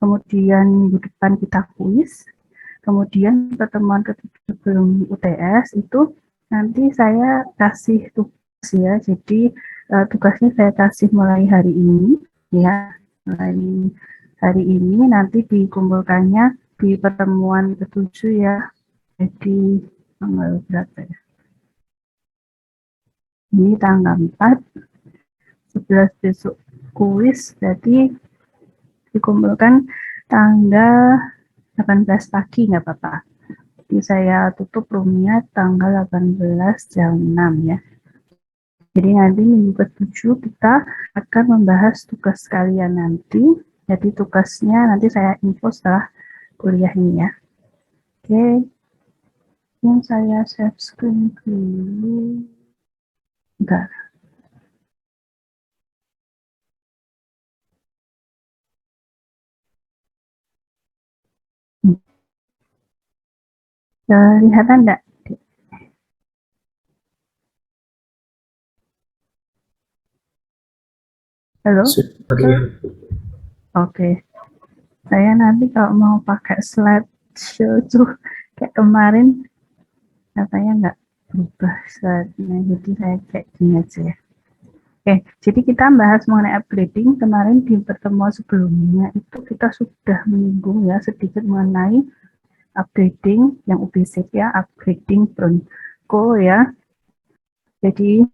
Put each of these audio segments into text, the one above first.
kemudian minggu depan kita kuis, kemudian pertemuan ketiga sebelum UTS itu nanti saya kasih tugas ya, jadi tugasnya saya kasih mulai hari ini ya, mulai hari ini nanti dikumpulkannya di pertemuan ketujuh ya, jadi tanggal berapa ya? Ini tanggal 4, 11 besok kuis, jadi dikumpulkan tanggal 18 pagi nggak apa-apa. Jadi saya tutup roomnya tanggal 18 jam 6 ya. Jadi nanti minggu ke-7 kita akan membahas tugas kalian nanti. Jadi tugasnya nanti saya info setelah kuliah ini ya. Oke, yang saya share screen dulu. Enggak. Kelihatan enggak? Halo? Oke. Saya nanti kalau mau pakai slideshow tuh kayak kemarin katanya nggak berubah slide-nya, jadi saya kayak gini aja ya. Oke, jadi kita bahas mengenai upgrading. Kemarin di pertemuan sebelumnya itu kita sudah menyinggung ya sedikit mengenai upgrading yang UBC ya, upgrading Bronco ya. Jadi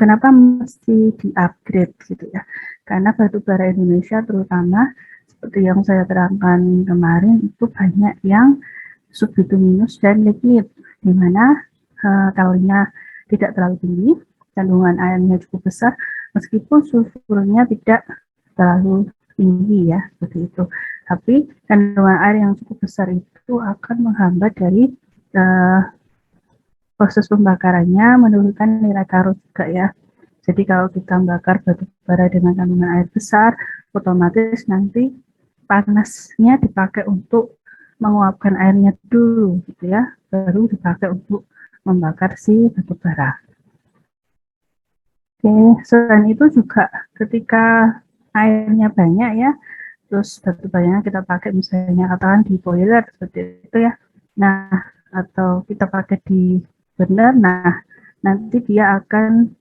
kenapa mesti di-upgrade gitu ya? Karena batubara Indonesia terutama seperti yang saya terangkan kemarin itu banyak yang subbituminus dan liquid, di mana kalorinya tidak terlalu tinggi, kandungan airnya cukup besar, meskipun sulfurnya tidak terlalu tinggi ya, seperti itu. Tapi kandungan air yang cukup besar itu akan menghambat dari proses pembakarannya, menurunkan nilai karot juga ya. Jadi kalau kita membakar batu bara dengan kandungan air besar, otomatis nanti panasnya dipakai untuk menguapkan airnya dulu gitu ya, baru dipakai untuk membakar si batu bara. Oke, selain itu juga ketika airnya banyak ya, terus batu baranya kita pakai misalnya katakan di boiler seperti itu ya, nah atau kita pakai di burner, nah nanti dia akan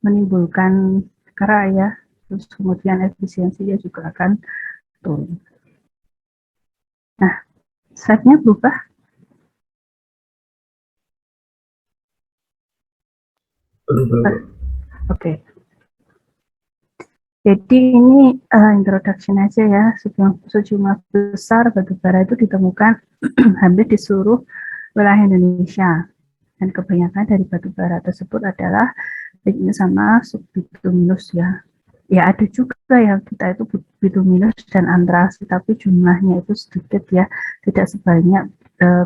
menimbulkan kara ya, terus kemudian efisiensinya juga akan turun. Nah, slide-nya berubah. Oke. Jadi ini introduction aja ya, sejumlah besar batu bara itu ditemukan hampir di seluruh wilayah Indonesia. Dan kebanyakan dari batu bara tersebut adalah lignin sama subbituminus ya. Ya ada juga yang kita itu bituminus dan antrasi, tapi jumlahnya itu sedikit ya, tidak sebanyak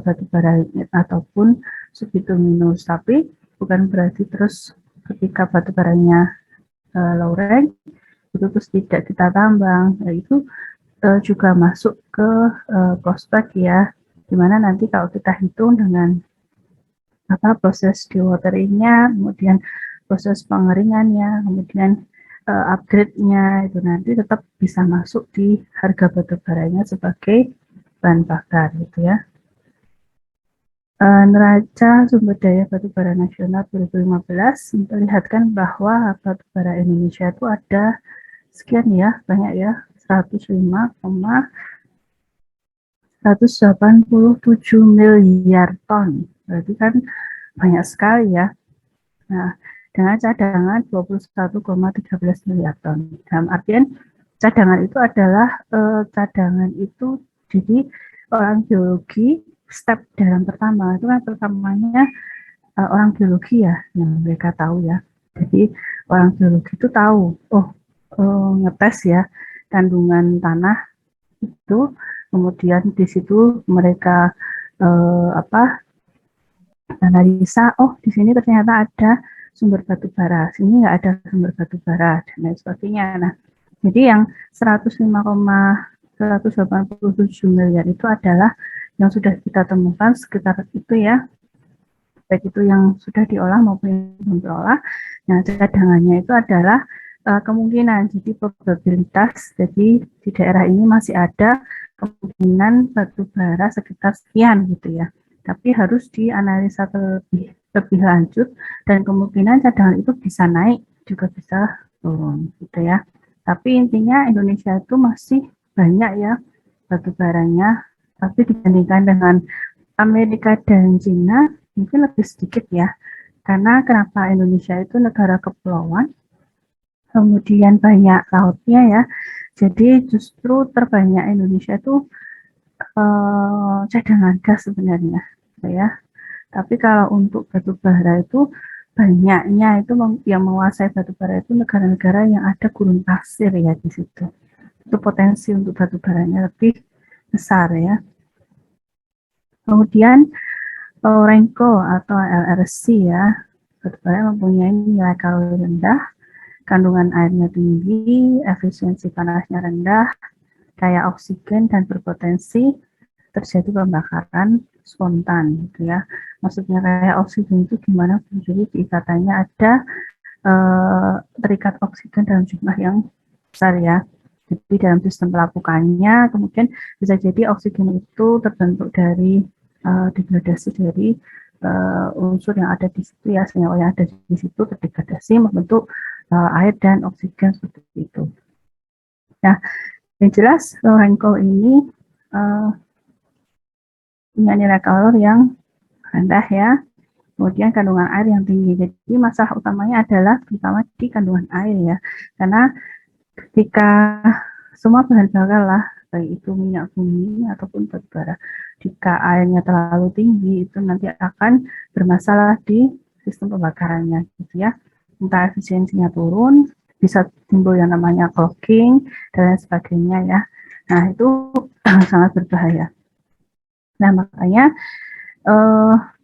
batu bara ataupun subbituminus. Tapi bukan berarti terus ketika batu baranya low rank itu terus tidak kita tambang, itu juga masuk ke prospek ya, dimana nanti kalau kita hitung dengan proses dewateringnya, kemudian proses pengeringannya, kemudian upgrade-nya itu nanti tetap bisa masuk di harga batu baranya sebagai bahan bakar gitu ya. Neraca sumber daya batubara nasional 2015 memperlihatkan bahwa batubara Indonesia itu ada sekian ya, banyak ya, 105,187 miliar ton. Berarti kan banyak sekali ya. Nah, dengan cadangan 21,13 miliar ton. Dalam artian cadangan itu adalah cadangan itu, jadi orang geologi step dalam pertama itu kan pertamanya orang geologi ya yang mereka tahu ya. Jadi orang geologi itu tahu, ngetes ya kandungan tanah itu, kemudian di situ mereka analisa, di sini ternyata ada sumber batu bara, sini nggak ada sumber batu bara, dan lain sebagainya. Nah, jadi yang 105,187 miliar itu adalah yang sudah kita temukan sekitar itu ya, baik itu yang sudah diolah maupun yang belum diolah. Nah, cadangannya itu adalah kemungkinan, jadi probabilitas, jadi di daerah ini masih ada kemungkinan batu bara sekitar sekian gitu ya. Tapi harus dianalisa lebih lanjut dan kemungkinan cadangan itu bisa naik juga bisa turun gitu ya. Tapi intinya Indonesia itu masih banyak ya batu baranya, tapi dibandingkan dengan Amerika dan Cina mungkin lebih sedikit ya. Karena kenapa Indonesia itu negara kepulauan, kemudian banyak lautnya ya. Jadi justru terbanyak Indonesia itu cadangan gas sebenarnya, ya. Tapi kalau untuk batu bara itu banyaknya itu yang menguasai batu bara itu negara-negara yang ada gurun pasir ya di situ. Itu potensi untuk batu baranya lebih besar ya. Kemudian Renko atau LRC ya, batu bara mempunyai nilai kalori rendah, kandungan airnya tinggi, efisiensi panasnya rendah, kaya oksigen dan berpotensi terjadi pembakaran spontan gitu ya. Maksudnya kaya oksigen itu gimana? Jadi di ikatannya ada terikat oksigen dalam jumlah yang besar ya. Jadi dalam sistem pelapukannya kemudian bisa jadi oksigen itu terbentuk dari degradasi dari unsur yang ada di situ ya, senyawa yang ada di situ terdegradasi membentuk air dan oksigen seperti itu. Nah, yang jelas Renko ini punya nilai kalori yang rendah ya, kemudian kandungan air yang tinggi. Jadi masalah utamanya adalah terutama di kandungan air ya, karena ketika semua bahan bakar lah, baik itu minyak bumi ataupun batu bara, jika airnya terlalu tinggi itu nanti akan bermasalah di sistem pembakarannya gitu ya. Entah efisiensinya turun, bisa timbul yang namanya clogging dan lain sebagainya ya. Nah itu sangat berbahaya. Nah makanya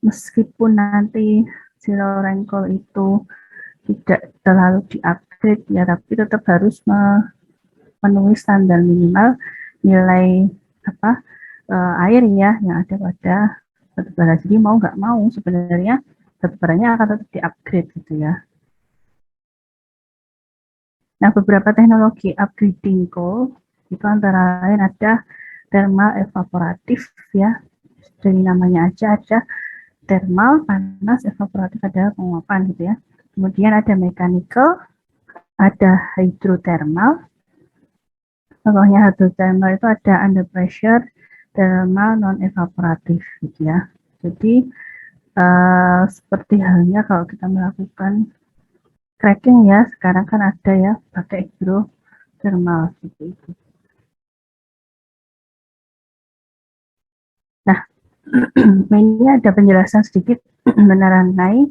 meskipun nanti zero rainfall itu tidak terlalu di-upgrade ya, tapi tetap harus memenuhi standar minimal nilai air ya yang ada pada batu bara. Jadi mau nggak mau sebenarnya batu baranya akan tetap di-upgrade gitu ya. Nah beberapa teknologi upgrading coal itu antara lain ada thermal evaporatif ya, dari namanya aja ada thermal, panas, evaporatif adalah penguapan gitu ya. Kemudian ada mechanical, ada hydrothermal. Contohnya hydrothermal itu ada under pressure, thermal, non-evaporatif gitu ya. Jadi seperti halnya kalau kita melakukan cracking ya, sekarang kan ada ya pakai hydrothermal gitu itu. Nah, ini ada penjelasan sedikit mengenai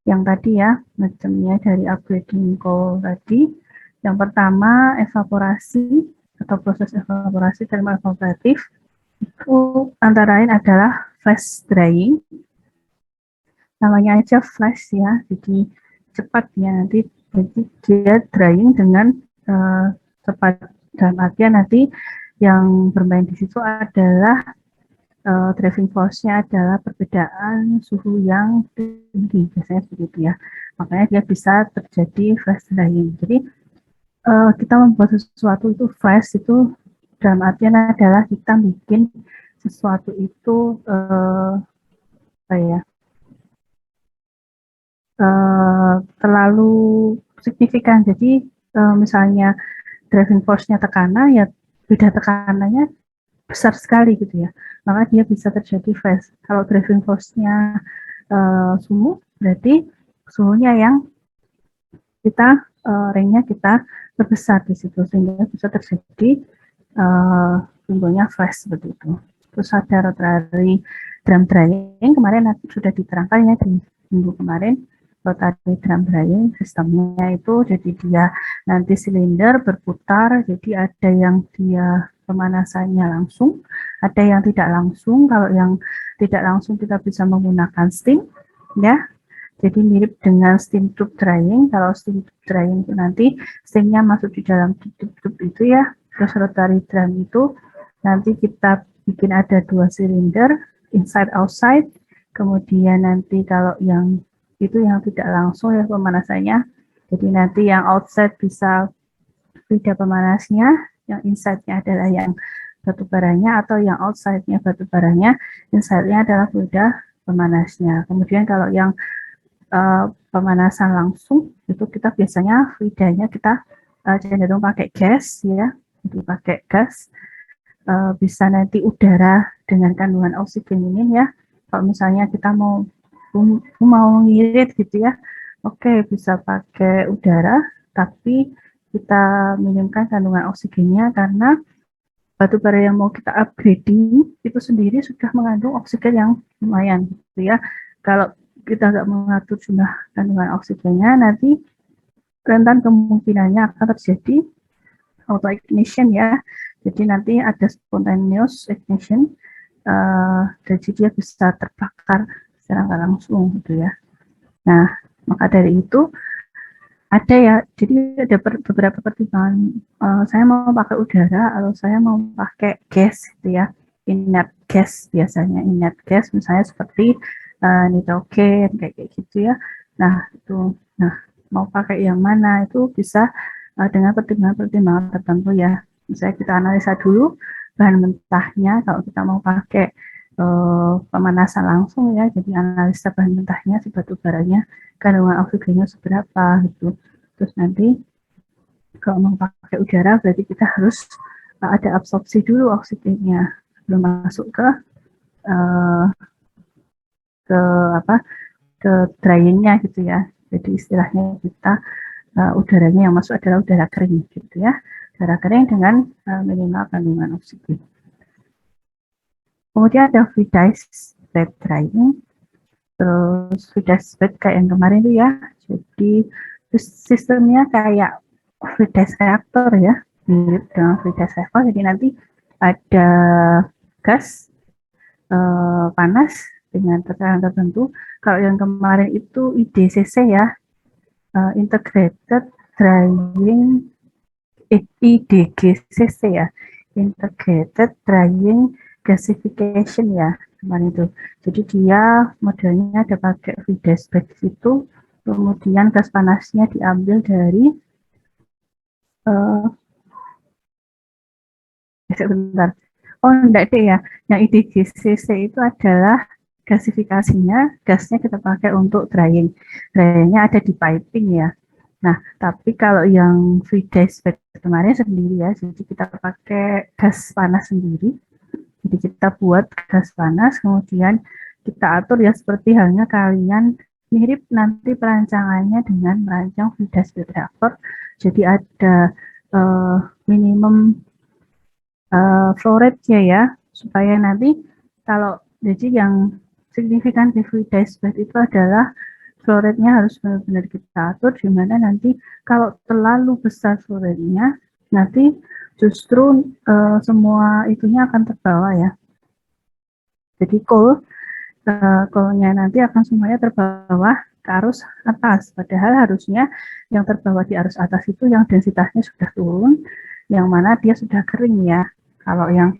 yang tadi ya, macamnya dari upgrading coal tadi. Yang pertama, evaporasi atau proses evaporasi thermal evaporatif itu antara lain adalah flash drying. Namanya aja flash ya, jadi cepat ya nanti, jadi dia drying dengan cepat. Dalam artian nanti yang bermain di situ adalah driving force-nya adalah perbedaan suhu yang tinggi, biasanya begitu ya. Makanya dia bisa terjadi flash drying. Jadi kita membuat sesuatu itu flash itu dalam artian adalah kita bikin sesuatu itu terlalu signifikan. Jadi misalnya driving force-nya tekanan ya beda tekanannya besar sekali gitu ya, maka dia bisa terjadi flash. Kalau driving force-nya sumuk berarti suhunya yang kita ringnya kita perbesar di situ sehingga bisa terjadi timbulnya flash seperti itu. Terus ada rotary drum drying, kemarin sudah diterangkan ya di minggu kemarin. Rotary drum drying sistemnya itu jadi dia nanti silinder berputar, jadi ada yang dia pemanasannya langsung, ada yang tidak langsung. Kalau yang tidak langsung kita bisa menggunakan steam ya, jadi mirip dengan steam tube drying. Kalau steam tube drying itu nanti steamnya masuk di dalam tube itu ya. Terus rotary drum itu nanti kita bikin ada 2 silinder, inside outside. Kemudian nanti kalau yang itu yang tidak langsung ya pemanasannya, Jadi nanti yang outside bisa fluida pemanasnya, yang inside-nya adalah yang batu baranya, atau yang outside-nya batu baranya, inside-nya adalah fluida pemanasnya. Kemudian kalau yang pemanasan langsung itu kita biasanya fluidanya kita cenderung pakai gas ya, jadi pakai gas. Bisa nanti udara dengan kandungan oksigen ini ya. Kalau misalnya kita mau ngirit gitu ya, oke, bisa pakai udara, tapi kita minimkan kandungan oksigennya karena batu bara yang mau kita upgrading itu sendiri sudah mengandung oksigen yang lumayan gitu ya. Kalau kita nggak mengatur jumlah kandungan oksigennya, nanti rentan kemungkinannya akan terjadi auto ignition ya. Jadi nanti ada spontaneous ignition, jadi dia bisa terbakar secara nggak langsung gitu ya. Nah, maka dari itu ada ya, jadi ada beberapa pertimbangan. Saya mau pakai udara atau saya mau pakai gas gitu ya, inert gas biasanya, inert gas misalnya seperti nitrogen kayak gitu ya. Nah itu, nah mau pakai yang mana itu bisa dengan pertimbangan-pertimbangan tertentu ya. Misalnya kita analisa dulu bahan mentahnya, kalau kita mau pakai pemanasan langsung ya, jadi analisa bahan mentahnya si batu baranya kandungan oksigennya seberapa gitu. Terus nanti kalau mau pakai udara berarti kita harus ada absorpsi dulu oksigennya sebelum masuk ke apa ke dryingnya gitu ya. Jadi istilahnya kita udaranya yang masuk adalah udara kering gitu ya, udara kering dengan minimal kandungan oksigen. Kemudian ada fluidized bed drying, terus fluidized bed kayak yang kemarin itu ya, jadi sistemnya kayak fluidized reaktor ya, mirip dengan fluidized reaktor. Jadi nanti ada gas panas dengan tekanan tertentu. Kalau yang kemarin itu IDCC ya, Integrated Drying, IDGCC ya, Integrated Drying Gasification ya, kemarin itu. Jadi dia modelnya ada pakai fluidized bed itu, kemudian gas panasnya diambil dari sebentar. Oh enggak deh ya, yang IDGCC itu adalah gasifikasinya, gasnya kita pakai untuk drying. Dryingnya ada di piping ya. Nah, tapi kalau yang fluidized bed kemarin sendiri ya, jadi kita pakai gas panas sendiri. Jadi kita buat gas panas, kemudian kita atur ya seperti halnya kalian mirip nanti perancangannya dengan merancang fluidized bed reactor. Jadi ada minimum flow rate-nya ya, supaya nanti kalau jadi yang signifikan di fluidized bed itu adalah flow rate-nya harus benar-benar kita atur, di mana nanti kalau terlalu besar flow rate-nya, nanti justru semua itunya akan terbawa ya. Jadi coal-nya nanti akan semuanya terbawa ke arus atas, padahal harusnya yang terbawa di arus atas itu yang densitasnya sudah turun, yang mana dia sudah kering ya. Kalau yang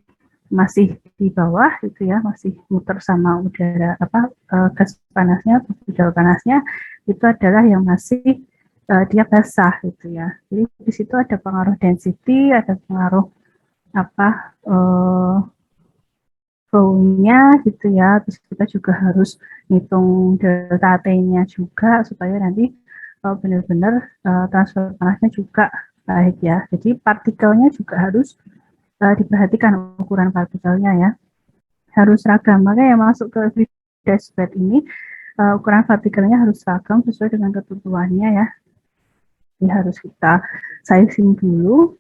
masih di bawah itu ya, masih muter sama udara gas panasnya, udara panasnya itu adalah yang masih dia basah gitu ya. Jadi di situ ada pengaruh density, ada pengaruh flow-nya gitu ya. Terus kita juga harus ngitung delta T-nya juga supaya nanti benar-benar transfer panasnya juga baik ya. Jadi partikelnya juga harus diperhatikan, ukuran partikelnya ya, harus ragam. Makanya yang masuk ke fluidized bed ini ukuran partikelnya harus ragam sesuai dengan ketentuannya ya. Jadi harus kita sizing dulu.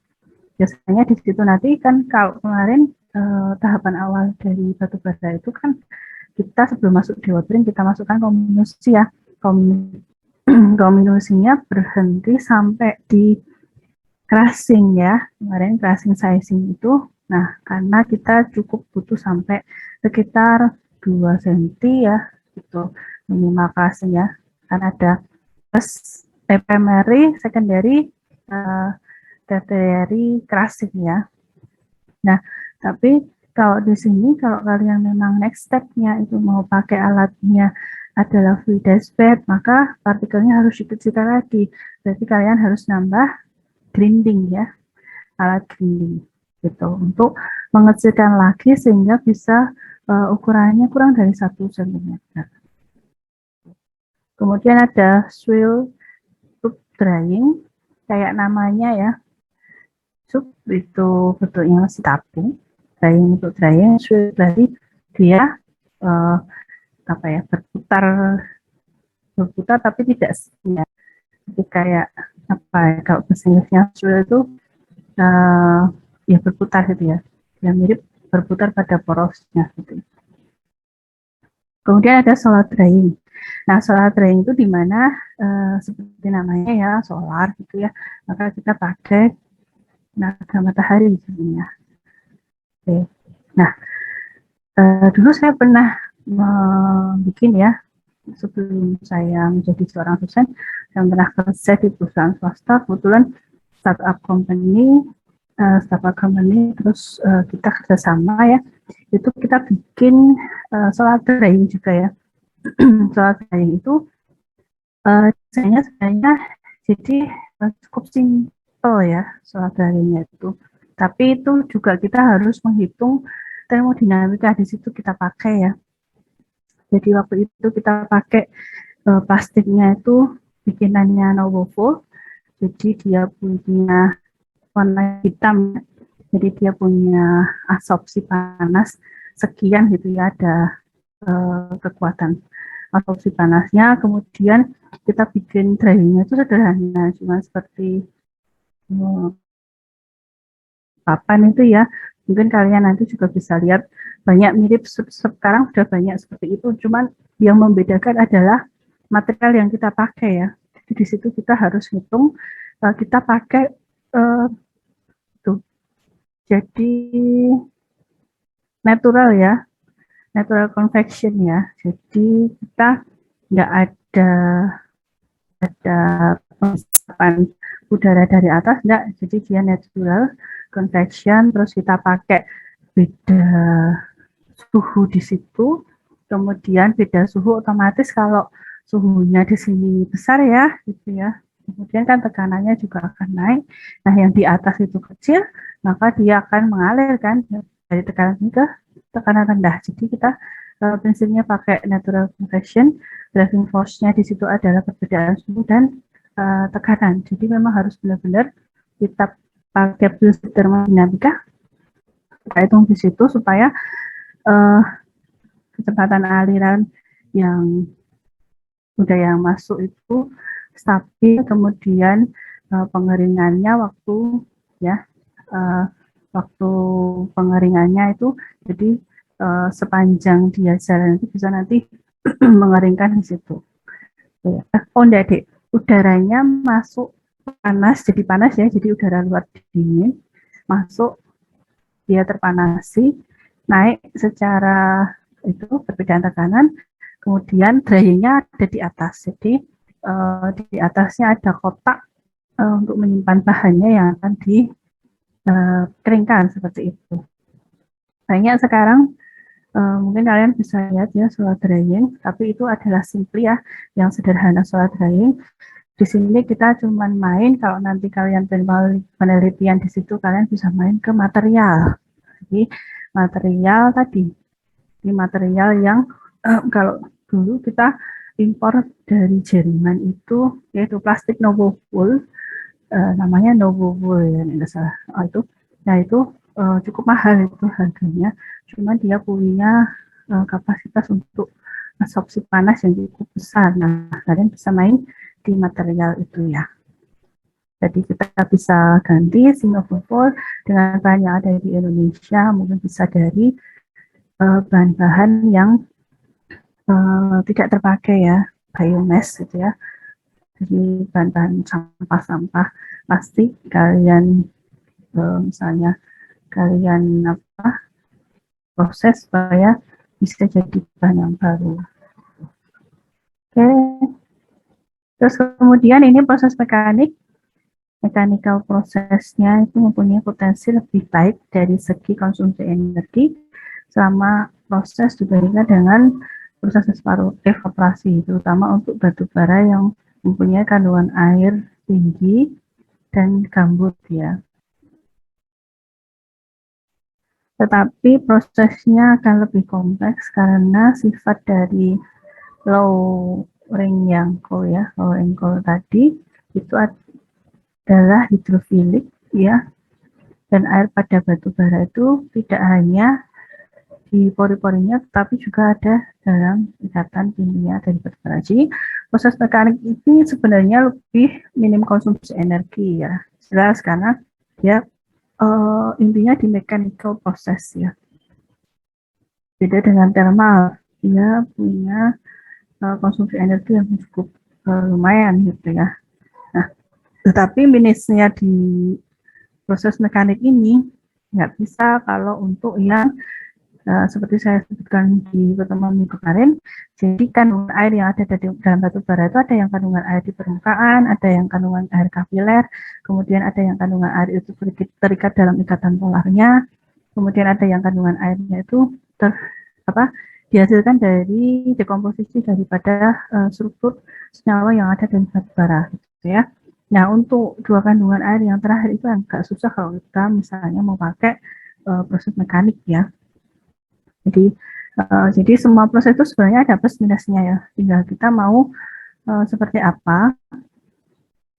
Biasanya di situ nanti kan kalau kemarin tahapan awal dari batu bara itu kan kita sebelum masuk dewatering kita masukkan kombinasi ya. Kombinasinya berhenti sampai di crushing ya, kemarin crushing sizing itu. Nah, karena kita cukup butuh sampai sekitar 2 cm ya, itu minimal crushing ya. Karena ada primary, secondary, tertiary crushing ya. Nah, tapi kalau di sini kalau kalian memang next step-nya itu mau pakai alatnya adalah fluidized bed, maka partikelnya harus dikecilkan lagi. berarti kalian harus nambah grinding ya, alat grinding gitu untuk mengecilkan lagi sehingga bisa ukurannya kurang dari 1 cm. Kemudian ada swivel tube drying, kayak namanya ya, tube itu bentuknya masih tabung, drying untuk drying, swivel berarti dia apa ya, berputar tapi tidak setia. Jadi kayak apa ya, kalau bahasa Inggrisnya swivel itu ya berputar gitu ya, yang mirip berputar pada porosnya gitu. Kemudian ada solar drying. Nah, solar drying itu di mana seperti namanya ya, solar gitu ya, maka kita pakai tenaga matahari sebenarnya. Oke. Nah, dulu saya pernah bikin ya, sebelum saya menjadi seorang dosen, saya pernah kerja di perusahaan swasta, kebetulan startup company, terus kita kerjasama ya, itu kita bikin solar drying juga ya. Solar drying itu desainnya sebenarnya jadi cukup simple ya solar dryingnya itu, tapi itu juga kita harus menghitung termodinamika di situ kita pakai ya. Jadi waktu itu kita pakai plastiknya itu bikinannya Novovo, jadi dia punya warna hitam, jadi dia punya absorpsi panas sekian gitu ya, ada kekuatan absorpsi panasnya. Kemudian kita bikin dryingnya itu sederhana, cuma seperti papan itu ya, mungkin kalian nanti juga bisa lihat banyak mirip, sekarang sudah banyak seperti itu, cuman yang membedakan adalah material yang kita pakai ya. Jadi di situ kita harus hitung kita pakai tuh, jadi natural ya, natural convection ya, jadi kita nggak ada pengisapan udara dari atas, enggak, jadi dia natural convection. Terus kita pakai beda suhu di situ, kemudian beda suhu otomatis kalau suhunya di sini besar ya gitu ya, kemudian kan tekanannya juga akan naik. Nah, yang di atas itu kecil, maka dia akan mengalir kan dari tekanan ini ke tekanan rendah. Jadi kita prinsipnya pakai natural convection, driving force-nya di situ adalah perbedaan suhu dan tekanan. Jadi memang harus benar-benar kita pakai prinsip termodinamika, kita hitung di situ supaya kecepatan aliran yang udah yang masuk itu stabil, kemudian pengeringannya waktu pengeringannya itu jadi sepanjang dia jalan itu bisa nanti mengeringkan di situ. Oh enggak dek, udaranya masuk panas, jadi panas ya, jadi udara luar dingin masuk, dia terpanasi, naik secara itu perbedaan tekanan, kemudian dryingnya ada di atas. Jadi di atasnya ada kotak untuk menyimpan bahannya yang akan dikeringkan seperti itu. Banyak sekarang mungkin kalian bisa lihat ya solar drying, tapi itu adalah simply ya, yang sederhana solar drying. Di sini kita cuman main, kalau nanti kalian penelitian di situ, kalian bisa main ke material. Jadi material tadi, ini material yang kalau dulu kita impor dari Jerman itu, yaitu plastik Novowool, namanya Novowool ya, nggak salah. Itu, nah itu cukup mahal itu harganya. Cuman dia punya kapasitas untuk absorpsi panas yang cukup besar. Nah, kalian bisa main di material itu ya. Jadi kita bisa ganti Novowool dengan bahan yang ada di Indonesia, mungkin bisa dari bahan-bahan yang tidak terpakai ya, biomass gitu ya. Jadi bahan-bahan sampah-sampah plastik kalian misalnya kalian proses supaya bisa jadi bahan yang baru. Oke. Terus kemudian ini proses mechanical prosesnya itu mempunyai potensi lebih baik dari segi konsumsi energi selama proses dibandingkan dengan proses evaporasi, terutama untuk batu bara yang mempunyai kandungan air tinggi dan gambut ya. Tetapi prosesnya akan lebih kompleks karena sifat dari low ring yang coal ya, low ring coal tadi itu adalah hidrofilik ya, dan air pada batu bara itu tidak hanya di pori-porinya, tapi juga ada dalam ikatan kimia dari batu bara. Jadi proses mekanik ini sebenarnya lebih minim konsumsi energi ya, jelas karena dia intinya di mechanical proses ya. Beda dengan thermal, dia punya konsumsi energi yang cukup lumayan gitu ya. Nah, tetapi minusnya di proses mekanik ini nggak bisa kalau untuk yang seperti saya sebutkan di pertemuan minggu kemarin. Jadi kandungan air yang ada dalam batu bara itu ada yang kandungan air di permukaan, ada yang kandungan air kapiler, kemudian ada yang kandungan air itu terikat dalam ikatan polarnya, kemudian ada yang kandungan airnya itu dihasilkan dari dekomposisi daripada struktur senyawa yang ada dalam batu bara gitu ya. Nah, untuk dua kandungan air yang terakhir itu agak susah kalau kita misalnya mau pakai proses mekanik ya. Jadi semua proses itu sebenarnya ada plus minusnya ya. Tinggal kita mau seperti apa.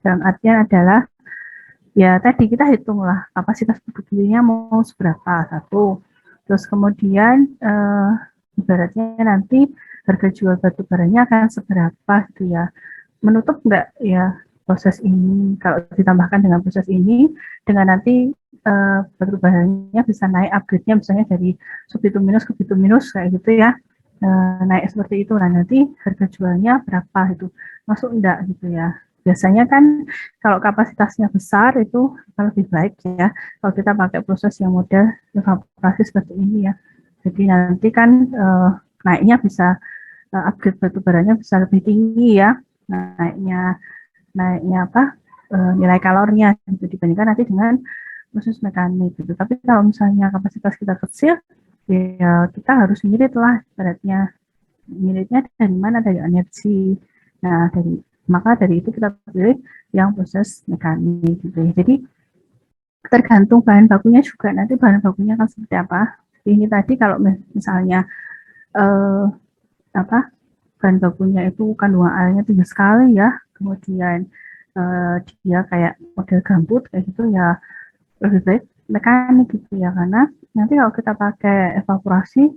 Dalam artian adalah ya tadi kita hitunglah kapasitas produktivitasnya mau seberapa satu. Terus kemudian ibaratnya nanti harga jual batu baranya akan seberapa gitu ya. Menutup enggak ya proses ini kalau ditambahkan dengan proses ini dengan nanti batu baranya bisa naik upgrade-nya misalnya dari subbituminus ke bituminus kayak gitu ya, naik seperti itu. Nah nanti harga jualnya berapa itu masuk enggak gitu ya. Biasanya kan kalau kapasitasnya besar itu lebih baik ya kalau kita pakai proses yang model evaporasi seperti ini ya. Jadi nanti kan naiknya bisa upgrade batu baranya bisa lebih tinggi ya, naiknya nilai kalornya gitu dibandingkan nanti dengan proses mekanik gitu. Tapi kalau misalnya kapasitas kita kecil ya kita harus ngirit lah beratnya. Ngiritnya dari mana? Dari energi. Nah, maka dari itu kita pilih yang proses mekanik gitu ya. Jadi tergantung bahan bakunya juga, nanti bahan bakunya akan seperti apa. Ini tadi kalau misalnya bahan bakunya itu kandungan airnya tinggi sekali ya, kemudian dia kayak model gambut kayak gitu ya, lebih baik mekanik gitu ya, karena nanti kalau kita pakai evaporasi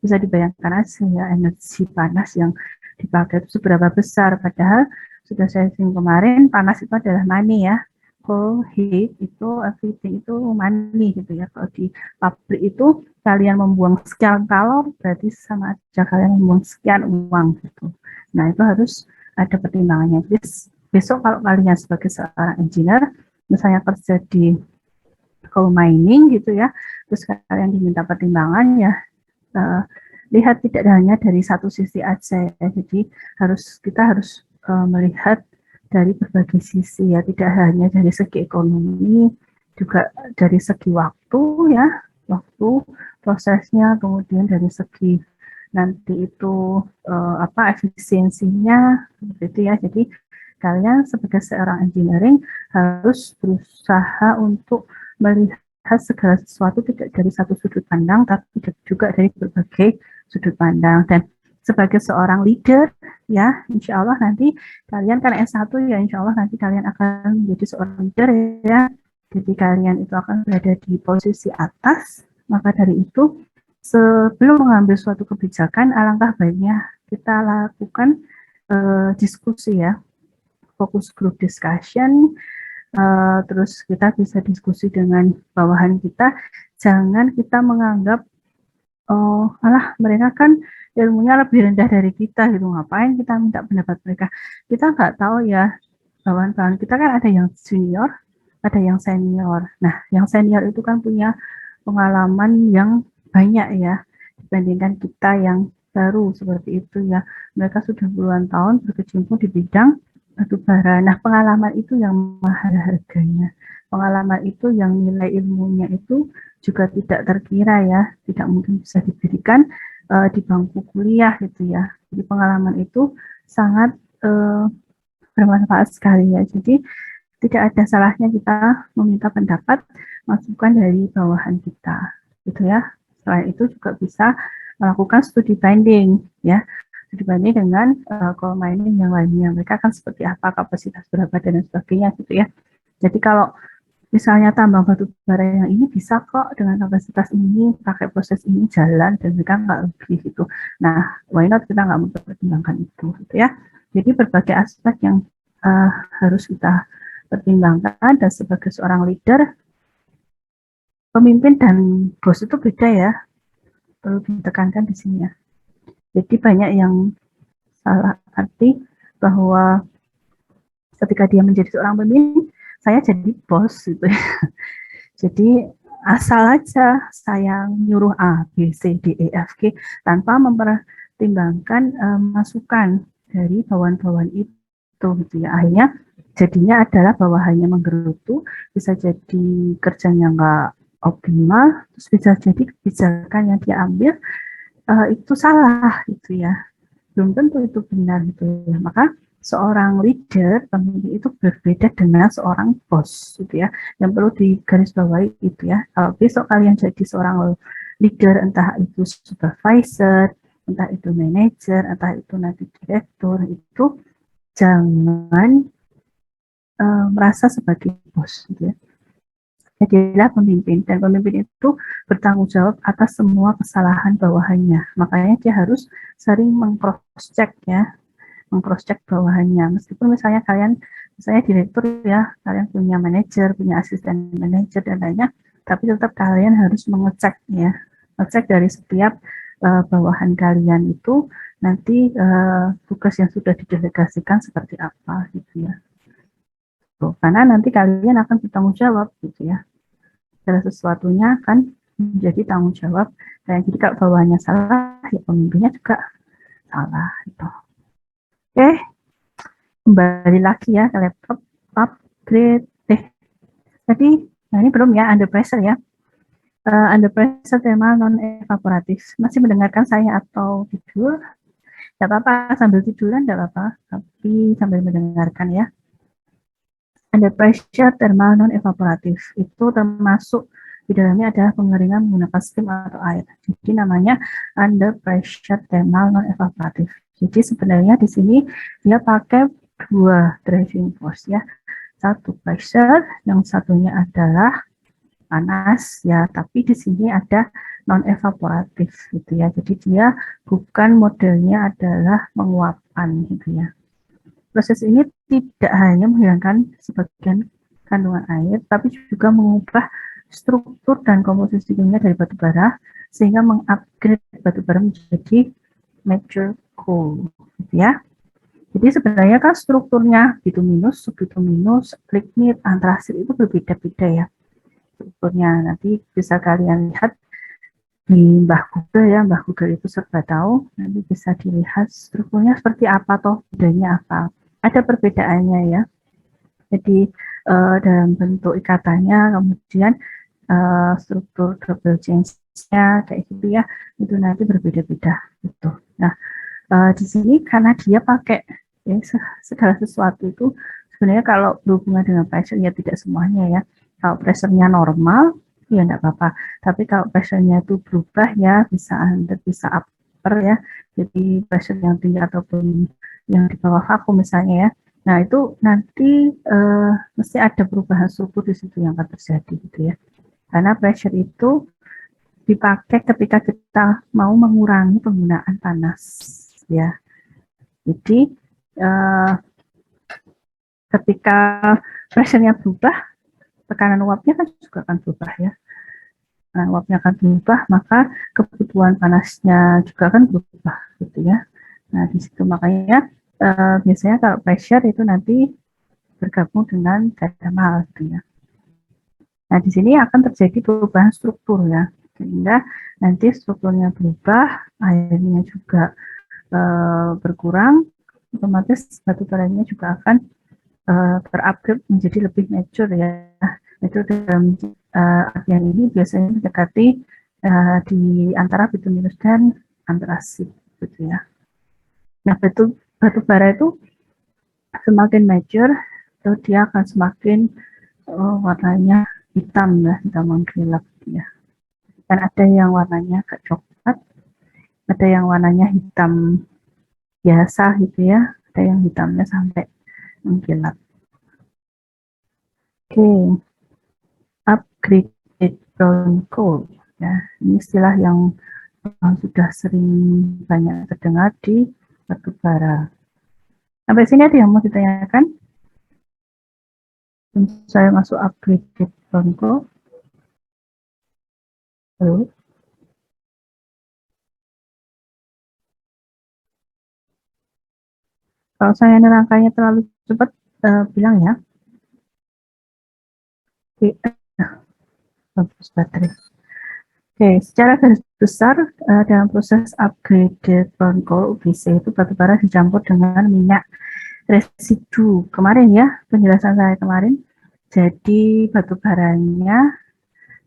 bisa dibayangkan aja ya energi panas yang dipakai itu seberapa besar, padahal sudah saya singgung kemarin panas itu adalah money ya, cold, heat itu everything itu money gitu ya. Kalau di pabrik itu kalian membuang sekian kalor berarti sama aja kalian membuang sekian uang gitu. Nah itu harus ada pertimbangannya. Besok kalau kalian sebagai seorang engineer misalnya kerja di coal mining gitu ya, terus kalian diminta pertimbangan ya, lihat tidak hanya dari satu sisi aja ya. Jadi kita harus melihat dari berbagai sisi ya, tidak hanya dari segi ekonomi, juga dari segi waktu ya, waktu prosesnya, kemudian dari segi nanti itu efisiensinya gitu ya. Jadi kalian sebagai seorang engineering harus berusaha untuk melihat segala sesuatu tidak dari satu sudut pandang, tapi juga dari berbagai sudut pandang. Dan sebagai seorang leader ya, insya Allah nanti kalian kan S1 ya, insya Allah nanti kalian akan menjadi seorang leader ya. Jadi kalian itu akan berada di posisi atas. Maka dari itu sebelum mengambil suatu kebijakan, alangkah baiknya kita lakukan diskusi ya, fokus group discussion. Terus kita bisa diskusi dengan bawahan kita. Jangan kita menganggap mereka kan ilmunya lebih rendah dari kita gitu, ngapain kita minta pendapat mereka. Kita nggak tahu ya, bawahan kita kan ada yang junior, ada yang senior. Nah yang senior itu kan punya pengalaman yang banyak ya dibandingkan kita yang baru seperti itu ya. Mereka sudah puluhan tahun berkecimpung di bidang batu bara. Nah, pengalaman itu yang mahal harganya. Pengalaman itu yang nilai ilmunya itu juga tidak terkira ya, tidak mungkin bisa diberikan di bangku kuliah gitu ya. Jadi pengalaman itu sangat bermanfaat sekali ya. Jadi tidak ada salahnya kita meminta pendapat, masukan dari bawahan kita, gitu ya. Selain itu juga bisa melakukan studi banding ya, studi banding dengan coal mining yang lainnya. Mereka akan seperti apa, kapasitas berapa dan sebagainya gitu ya. Jadi kalau misalnya tambang batu bara yang ini bisa kok dengan kapasitas ini, pakai proses ini jalan dan mereka nggak rugi gitu. Nah, why not kita nggak mempertimbangkan itu gitu ya. Jadi berbagai aspek yang harus kita pertimbangkan, dan sebagai seorang leader, pemimpin dan bos itu beda ya, perlu ditekankan di sini ya. Jadi banyak yang salah arti bahwa ketika dia menjadi seorang pemimpin, saya jadi bos gitu ya. Jadi asal aja saya nyuruh A, B, C, D, E, F, G tanpa mempertimbangkan masukan dari bawahan-bawahan itu gitu ya. Akhirnya jadinya adalah bawahannya menggerutu, bisa jadi kerjanya nggak optimal, terus bisa jadi kebijakan yang dia ambil itu salah gitu ya. Belum tentu itu benar gitu ya. Maka seorang leader, pemimpin itu berbeda dengan seorang bos gitu ya. Yang perlu digarisbawahi itu ya. Kalau besok kalian jadi seorang leader, entah itu supervisor, entah itu manager, entah itu nanti direktur, itu jangan merasa sebagai bos gitu ya. Jadilah pemimpin, dan pemimpin itu bertanggung jawab atas semua kesalahan bawahannya. Makanya dia harus sering meng-cross-check ya, meng-cross-check bawahannya. Meskipun misalnya kalian, misalnya direktur ya, kalian punya manajer, punya asisten manajer dan lainnya, tapi tetap kalian harus mengecek ya, ngecek dari setiap bawahan kalian itu nanti tugas yang sudah didelegasikan seperti apa gitu ya. Karena nanti kalian akan bertanggung jawab gitu ya. Segala sesuatunya akan menjadi tanggung jawab. Dan jadi kalau bawahannya salah, ya pemimpinnya juga salah gitu. Oke, kembali lagi ya ke laptop, upgrade. Jadi nah ini belum ya, under pressure ya. Under pressure thermal non evaporatif. Masih mendengarkan saya atau tidur? Tidak apa-apa, sambil tiduran tidak apa-apa, tapi sambil mendengarkan ya. Under pressure thermal non evaporatif itu termasuk di dalamnya adalah pengeringan menggunakan steam atau air. Jadi namanya under pressure thermal non evaporatif. Jadi sebenarnya di sini dia pakai dua driving force ya. Satu pressure, yang satunya adalah panas ya, tapi di sini ada non evaporatif gitu ya. Jadi dia bukan modelnya adalah menguapkan gitu ya. Proses ini tidak hanya menghilangkan sebagian kandungan air, tapi juga mengubah struktur dan komposisi kimia dari batu bara, sehingga mengupgrade batu bara menjadi mature coal, gitu ya. Jadi sebenarnya kan strukturnya bituminus, subbituminus, lignit, antrasit itu berbeda-beda ya strukturnya. Nanti bisa kalian lihat di Mbah Google ya, Mbah Google itu serba tahu. Nanti bisa dilihat strukturnya seperti apa, toh bedanya apa. Ada perbedaannya ya. Jadi dalam bentuk ikatannya, kemudian struktur double chain-nya kayak gitu ya, itu nanti berbeda-beda gitu. Nah, di sini karena dia pakai ya, segala sesuatu itu sebenarnya kalau berhubungan dengan pressure ya tidak semuanya ya. Kalau pressure-nya normal ya enggak apa-apa. Tapi kalau pressure-nya itu berubah ya, bisa under, bisa upper ya. Jadi pressure yang tinggi ataupun yang di bawah vakum misalnya ya. Nah, itu nanti mesti ada perubahan struktur di situ yang akan terjadi gitu ya. Karena pressure itu dipakai ketika kita mau mengurangi penggunaan panas ya. Jadi ketika pressure-nya berubah, tekanan uapnya kan juga akan berubah ya. Nah, uapnya akan berubah, maka kebutuhan panasnya juga akan berubah gitu ya. Nah, di situ makanya biasanya kalau pressure itu nanti bergabung dengan thermal gitu ya. Nah, di sini akan terjadi perubahan struktur ya, sehingga nanti strukturnya berubah, airnya juga berkurang, otomatis batu baranya juga akan terupgrade menjadi lebih mature ya. Itu dalam artian ini biasanya mendekati di antara bituminus dan antrasit gitu ya. Nah, batu bara itu semakin mature itu dia akan semakin warnanya hitam ya, hitam mengkilap ya. Dan ada yang warnanya agak coklat, ada yang warnanya hitam biasa gitu ya, ada yang hitamnya sampai mengkilap. Oke, upgraded brown coal ya, ini istilah yang sudah sering banyak terdengar di batu bara. Sampai sini ada yang mau ditanyakan? Saya masuk upgraded brown coal. Halo? Kalau saya nerangkannya terlalu cepat, bilang ya. Oke, bagus baterai. Oke, secara garis besar dalam proses upgraded brown coal UBC itu batubara dicampur dengan minyak residu. Kemarin ya, penjelasan saya kemarin. Jadi batubaranya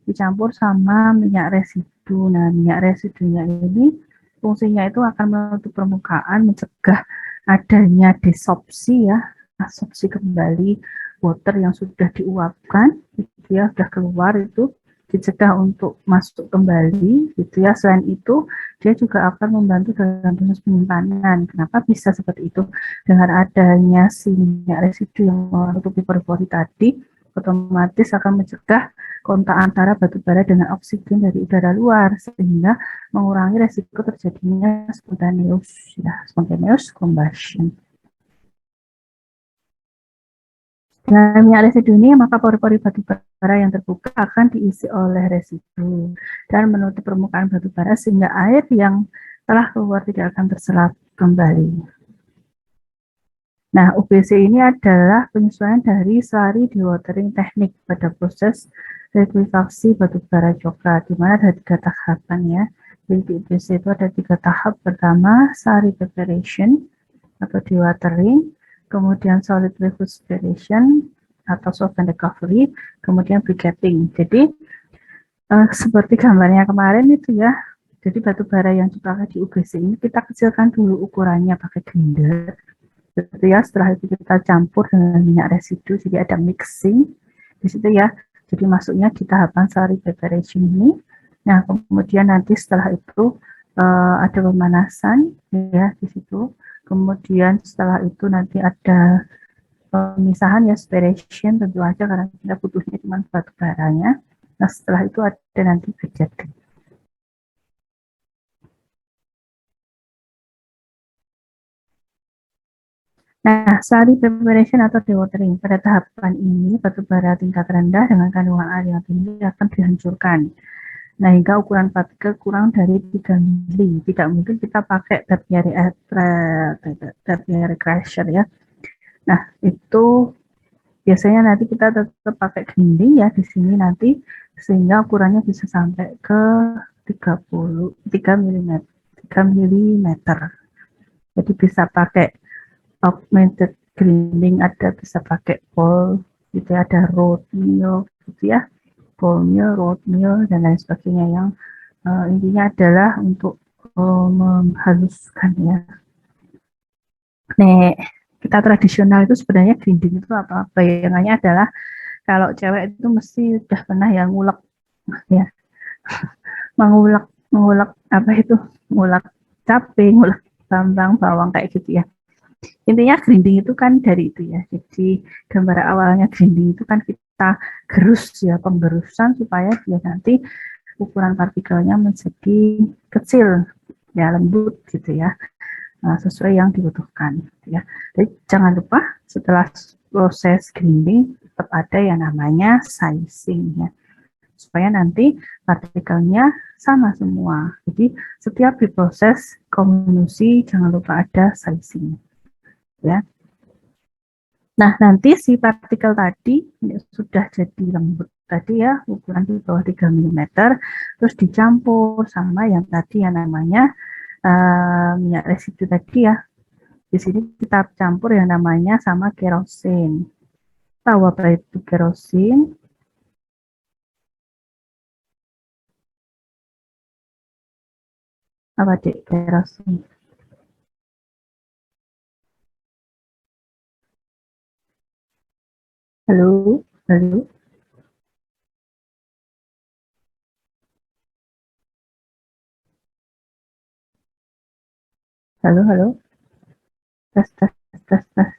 dicampur sama minyak residu. Nah, minyak residunya ini fungsinya itu akan menutup permukaan, mencegah adanya desorpsi ya, absorpsi kembali water yang sudah diuapkan, gitu ya, sudah keluar itu dicegah untuk masuk kembali, gitu ya. Selain itu, dia juga akan membantu dalam proses penyimpanan. Kenapa bisa seperti itu? Dengan adanya si minyak residu yang menutupi pori-pori tadi, otomatis akan mencegah kontak antara batu bara dengan oksigen dari udara luar sehingga mengurangi resiko terjadinya spontaneous combustion. Dengan minyak residu ini, maka pori-pori batu bara yang terbuka akan diisi oleh residu dan menutup permukaan batu bara sehingga air yang telah keluar tidak akan terserap kembali. Nah, UBC ini adalah penyesuaian dari slurry dewatering teknik pada proses likuifaksi batu bara coklat, di mana ada 3 tahapan ya. Jadi di UBC itu ada 3 tahap. Pertama, slurry preparation atau dewatering, kemudian solid liquefaction atau solvent recovery, kemudian briquetting. Jadi seperti gambarnya kemarin itu ya. Jadi batu bara yang dipakai di UBC ini kita kecilkan dulu ukurannya pakai grinder. Gitu ya, setelah itu kita campur dengan minyak residu, jadi ada mixing di situ ya. Jadi masuknya di tahapan slurry preparation ini. Nah, kemudian nanti setelah itu ada pemanasan ya di situ. Kemudian setelah itu nanti ada pemisahan ya, separation tentu aja karena kita butuhnya cuma batu baranya. Nah, setelah itu ada nanti briquetting. Nah, slurry preparation atau dewatering. Pada tahapan ini, batu bara tingkat rendah dengan kandungan air yang tinggi akan dihancurkan. Nah, hingga ukuran partikel kurang dari 3 mili. Tidak mungkin kita pakai tertiary crusher ya. Nah, itu biasanya nanti kita tetap pakai grinding ya di sini nanti, sehingga ukurannya bisa sampai ke 3 mm. 3 mm. Jadi bisa pakai augmented grinding, ada bisa pakai ball gitu ya, ada road mill gitu ya, ball mill, road mill dan lain sebagainya, yang intinya adalah untuk menghaluskan ya. Nek kita tradisional itu sebenarnya grinding itu apa? Bayangannya adalah kalau cewek itu mesti udah pernah yang ngulek ya, mengulek mengulek apa itu, ngulek cabai, ngulek bambang, bawang kayak gitu ya. Intinya grinding itu kan dari itu ya. Jadi gambar awalnya grinding itu kan kita gerus ya, penggerusan supaya dia nanti ukuran partikelnya menjadi kecil ya, lembut gitu ya, sesuai yang dibutuhkan gitu ya. Jadi jangan lupa setelah proses grinding tetap ada yang namanya sizing ya, supaya nanti partikelnya sama semua. Jadi setiap diproses kombinasi jangan lupa ada sizing ya. Nah, nanti si partikel tadi ini sudah jadi lembut tadi ya, ukuran di bawah 3 mm, terus dicampur sama yang tadi yang namanya minyak residu tadi ya. Di sini kita campur yang namanya sama kerosin. Tahu apa itu kerosin? Apa dek kerosin? Halo, halo, halo, halo, tes, tes, tes, tes.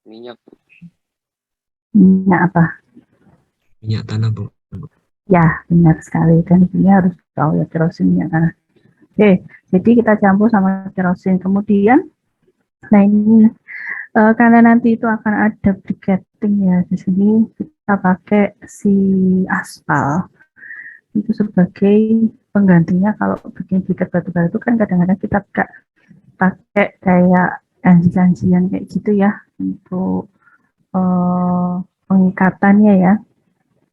Minyak, Minyak apa? minyak tanah, Bu. Ya, benar sekali. Dan ini harus tahu ya kerosin minyak tanah. Oke, jadi kita campur sama kerosin. Kemudian, nah ini karena nanti itu akan ada briquetting ya. Di sini kita pakai si aspal itu sebagai penggantinya. Kalau bikin briket batu bara itu kan kadang-kadang kita nggak pakai kayak janji-janjian kayak gitu ya untuk pengikatannya ya,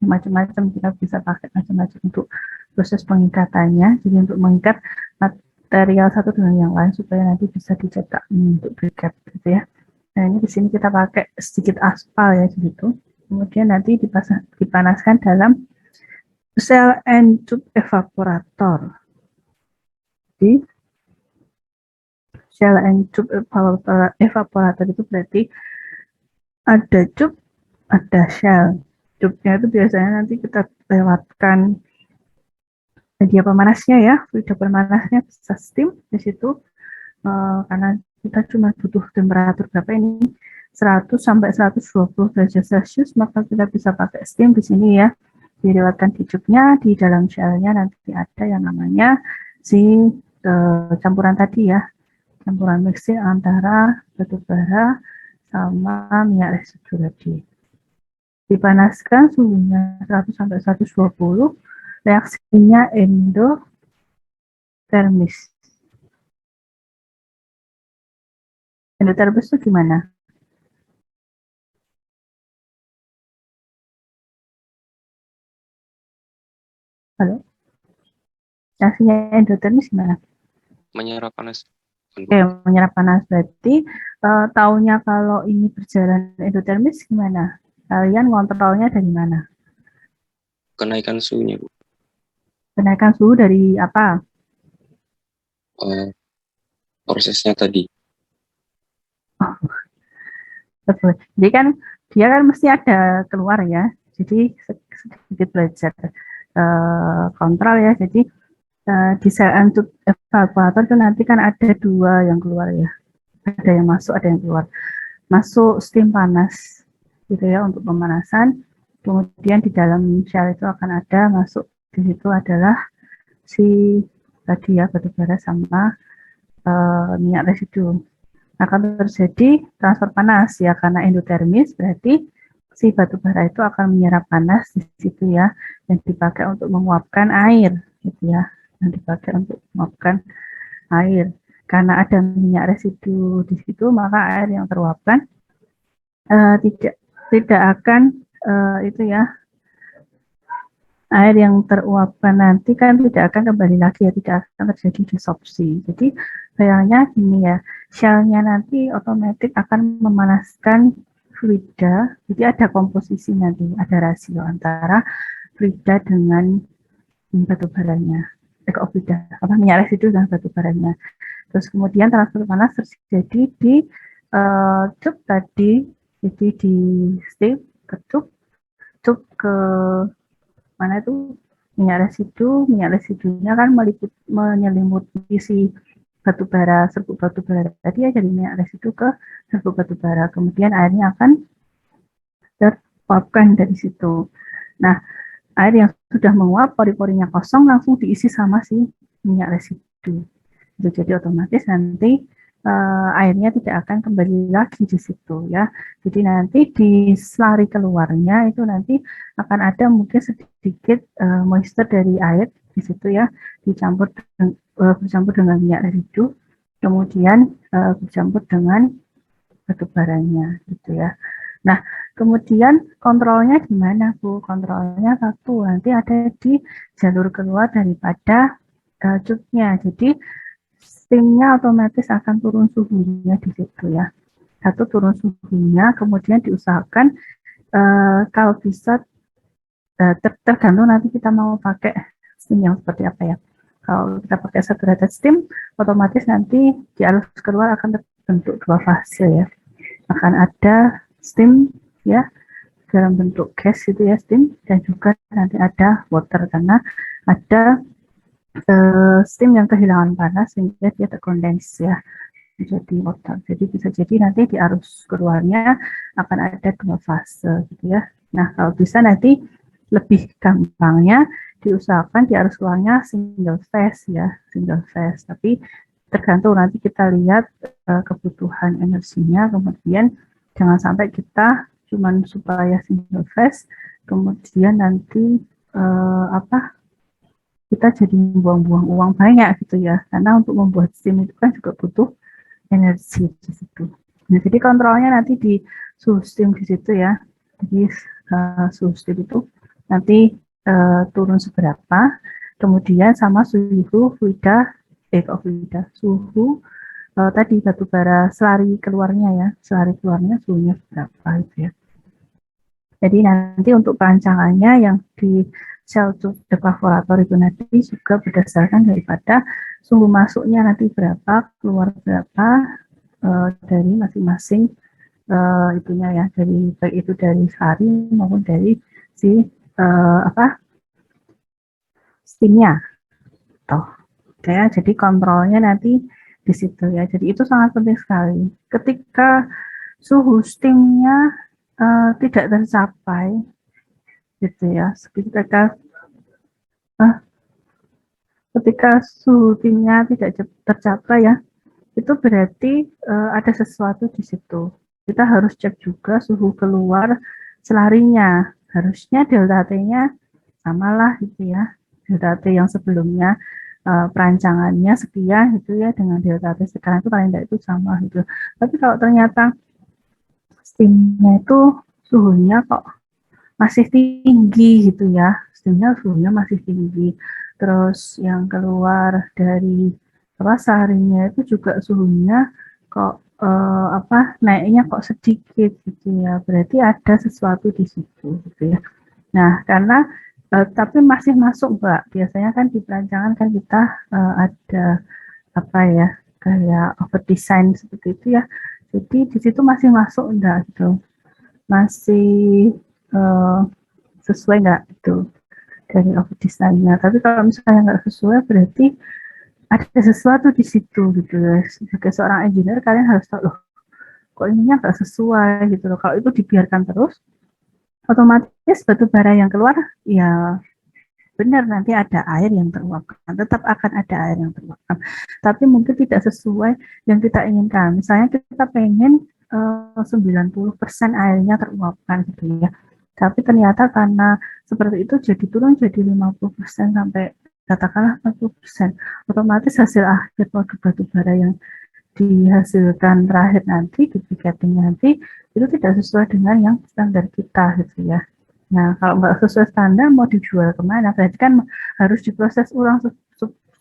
macam-macam kita bisa pakai macam-macam untuk proses pengikatannya. Jadi untuk mengikat material satu dengan yang lain supaya nanti bisa dicetak untuk briket gitu ya. Nah ini di sini kita pakai sedikit aspal ya gitu. Kemudian nanti dipanaskan dalam cell and tube evaporator. Jadi cell and tube evaporator itu berarti ada tube, ada shell. Tube-nya itu biasanya nanti kita lewatkan media pemanasnya ya, media pemanasnya bisa steam di situ karena kita cuma butuh temperatur berapa ini 100 sampai 120 derajat Celcius, maka kita bisa pakai steam di sini ya. Dilewatkan di tube-nya, di dalam shell-nya nanti ada yang namanya si campuran tadi ya, campuran mixing antara batu bara sama minyak residu tadi. Dipanaskan suhunya 100 sampai 120, reaksinya endotermis. Endotermis itu gimana? Halo? Reaksinya endotermis gimana? Menyerap panas. Oke, menyerap panas berarti taunya kalau ini berjalan endotermis gimana? Kalian ngontrolnya dari mana? Kenaikan suhunya, Bu. Kenaikan suhu dari apa? Eh, prosesnya tadi. Oh, betul. Jadi kan dia kan mesti ada keluar ya. Jadi sedikit belajar kontrol ya. Jadi di sel untuk evaporator itu nanti kan ada dua yang keluar ya. Ada yang masuk, ada yang keluar. Masuk steam panas gitu ya untuk pemanasan. Kemudian di dalam shell itu akan ada masuk di situ adalah si tadi ya batu bara sama minyak residu. Akan terjadi transfer panas ya karena endotermis berarti si batu bara itu akan menyerap panas di situ ya dan dipakai untuk menguapkan air gitu ya. Dan dipakai untuk menguapkan air. Karena ada minyak residu di situ maka air yang teruapkan tidak tidak akan itu ya, air yang teruapkan nanti kan tidak akan kembali lagi ya, tidak akan terjadi disopsi. Jadi bayangnya gini ya, shell-nya nanti otomatis akan memanaskan fluida, jadi ada komposisi nanti, ada rasio antara fluida dengan batu baranya. Kok fluida, apa minyak residu dan batu baranya. Terus kemudian transfer panas terjadi di cup tadi, jadi di steam ke cup ke mana itu minyak residunya kan menyelimuti si batu bara, serbuk batu bara tadi ya, jadi minyak residu ke serbuk batu bara. Kemudian airnya akan teruapkan dari situ. Nah, air yang sudah menguap, pori-porinya kosong, langsung diisi sama si minyak residu. Jadi otomatis nanti airnya tidak akan kembali lagi di situ ya. Jadi nanti di selari keluarnya itu nanti akan ada mungkin sedikit moisture dari air di situ ya, bercampur dengan minyak residu, kemudian bercampur dengan batu baranya gitu ya. Nah, kemudian kontrolnya gimana Bu? Kontrolnya satu nanti ada di jalur keluar daripada cutnya. Jadi steamnya otomatis akan turun suhunya di situ ya. Satu turun suhunya, kemudian diusahakan kalau bisa tergantung nanti kita mau pakai steam yang seperti apa ya. Kalau kita pakai saturated steam, otomatis nanti di arus keluar akan bentuk dua fase ya. Akan ada steam ya dalam bentuk gas itu ya, steam, dan juga nanti ada water karena ada steam yang kehilangan panas sehingga dia terkondens ya menjadi water. Jadi bisa jadi nanti di arus keluarnya akan ada dua fase gitu ya. Nah, kalau bisa nanti lebih gampangnya diusahakan di arus keluarnya single phase ya, single phase. Tapi tergantung nanti kita lihat kebutuhan energinya, kemudian jangan sampai kita cuman supaya single phase, kemudian nanti kita jadi buang-buang uang banyak gitu ya, karena untuk membuat steam itu kan juga butuh energi di situ. Nah, jadi kontrolnya nanti di suhu steam di situ ya. Jadi suhu steam itu nanti turun seberapa, kemudian sama suhu suhu tadi batu bara selari keluarnya ya, selari keluarnya suhunya berapa itu ya. Jadi nanti untuk perancangannya yang di sel evaporator itu nanti juga berdasarkan daripada suhu masuknya nanti berapa, keluar berapa dari masing-masing itunya ya, dari baik itu dari sari maupun dari si steamnya. Toh, ya, jadi kontrolnya nanti di situ ya. Jadi itu sangat penting sekali. Ketika suhu steamnya tidak tercapai, gitu ya. Ketika suhu steamnya tidak tercapai ya, itu berarti ada sesuatu di situ. Kita harus cek juga suhu keluar selarinya. Harusnya delta T-nya samalah gitu ya. Delta T yang sebelumnya perancangannya sekian gitu ya, dengan delta T sekarang itu paling tidak itu sama gitu. Tapi kalau ternyata steamnya itu suhunya kok masih tinggi gitu ya, steamnya suhunya masih tinggi. Terus yang keluar dari sarinya itu juga suhunya kok naiknya kok sedikit gitu ya, berarti ada sesuatu di situ gitu ya. Nah, karena tapi masih masuk Mbak, biasanya kan di perancangan kan kita ada kayak over design seperti itu ya, jadi di situ masih masuk enggak gitu, masih sesuai enggak itu dari over design-nya. Tapi kalau misalnya enggak sesuai berarti ada sesuatu di situ gitu ya. Sebagai seorang engineer kalian harus tahu loh, kok ininya nggak sesuai gitu loh. Kalau itu dibiarkan terus, otomatis batu bara yang keluar ya benar nanti ada air yang teruapkan, tetap akan ada air yang teruapkan. Tapi mungkin tidak sesuai yang kita inginkan. Misalnya kita pengen 90% airnya teruapkan gitu ya. Tapi ternyata karena seperti itu jadi turun jadi 50% sampai katakanlah 40%. Otomatis hasil akhir produk batu bara yang dihasilkan terakhir nanti di picketing nanti itu tidak sesuai dengan yang standar kita gitu ya. Nah, kalau nggak sesuai standar mau dijual kemana? Berarti kan harus diproses ulang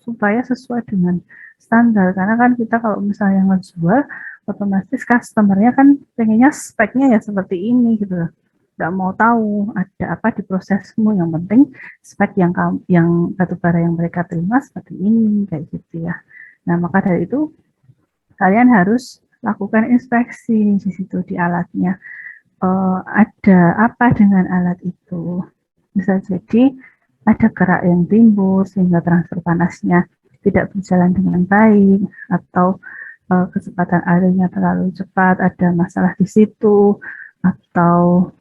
supaya sesuai dengan standar. Karena kan kita kalau misalnya ngejual, otomatis customer-nya kan pengennya speknya ya seperti ini gitu loh. Nggak mau tahu ada apa di prosesmu, yang penting spek yang batubara yang mereka terima seperti ini kayak gitu ya. Nah, maka dari itu kalian harus lakukan inspeksi di situ di alatnya. Ada apa dengan alat itu? Bisa jadi ada gerak yang timbul sehingga transfer panasnya tidak berjalan dengan baik, atau kecepatan airnya terlalu cepat, ada masalah di situ, atau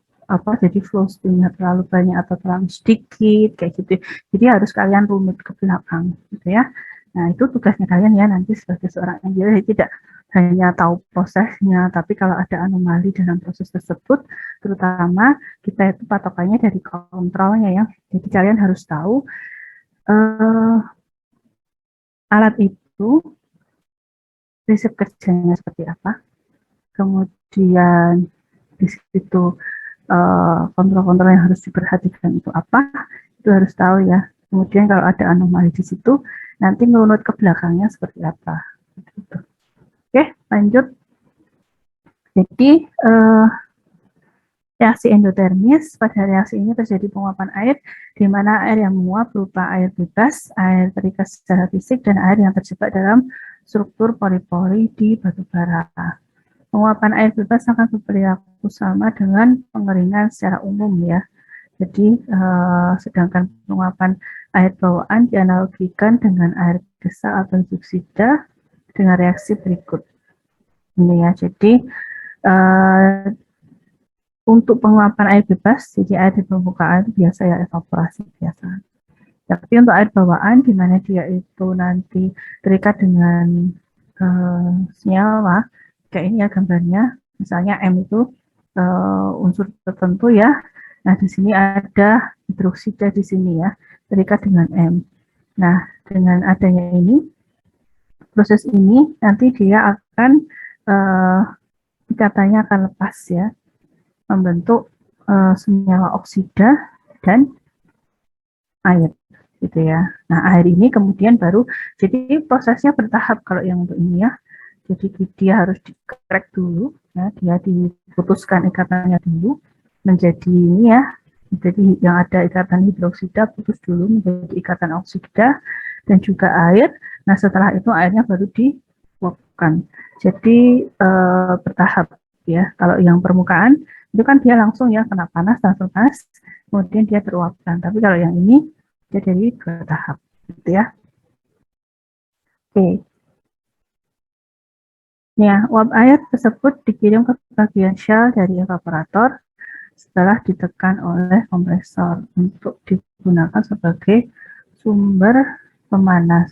jadi flow steamnya terlalu banyak atau terlalu sedikit kayak gitu. Jadi harus kalian runut ke belakang gitu ya. Nah, itu tugasnya kalian ya nanti sebagai seorang engineer, tidak hanya tahu prosesnya, tapi kalau ada anomali dalam proses tersebut, terutama kita itu patokannya dari kontrolnya ya. Jadi kalian harus tahu alat itu prinsip kerjanya seperti apa, kemudian di situ kontrol-kontrol yang harus diperhatikan itu apa, itu harus tahu ya. Kemudian kalau ada anomali di situ, nanti nurut ke belakangnya seperti apa. Gitu. Oke, lanjut. Jadi reaksi endotermis, pada reaksi ini terjadi penguapan air, di mana air yang menguap berupa air bebas, air terikat secara fisik, dan air yang terjebak dalam struktur pori-pori di batu bara. Penguapan air bebas akan berperilaku sama dengan pengeringan secara umum ya. Jadi sedangkan penguapan air bawaan dianalogikan dengan air desa atau subsida dengan reaksi berikut. Ini ya, jadi untuk penguapan air bebas, jadi air di permukaan itu biasa ya evaporasi biasa. Tapi untuk air bawaan, di mana dia itu nanti terikat dengan senyawa, kayak ini ya gambarnya, misalnya M itu unsur tertentu ya. Nah di sini ada hidroksida di sini ya, terikat dengan M. Nah dengan adanya ini, proses ini nanti dia akan ikatan akan lepas ya, membentuk senyawa oksida dan air gitu ya. Nah air ini kemudian baru, jadi prosesnya bertahap kalau yang untuk ini ya. Jadi dia harus dikrek dulu ya, dia diputuskan ikatannya dulu menjadi ini ya. Jadi yang ada ikatan hidroksida putus dulu menjadi ikatan oksida dan juga air. Nah setelah itu airnya baru diuapkan. Jadi bertahap ya. Kalau yang permukaan itu kan dia langsung ya kena panas, transfer panas, kemudian dia teruapkan. Tapi kalau yang ini dia jadi bertahap gitu ya. Oke. Ya, uap air tersebut dikirim ke bagian shell dari evaporator setelah ditekan oleh kompresor untuk digunakan sebagai sumber pemanas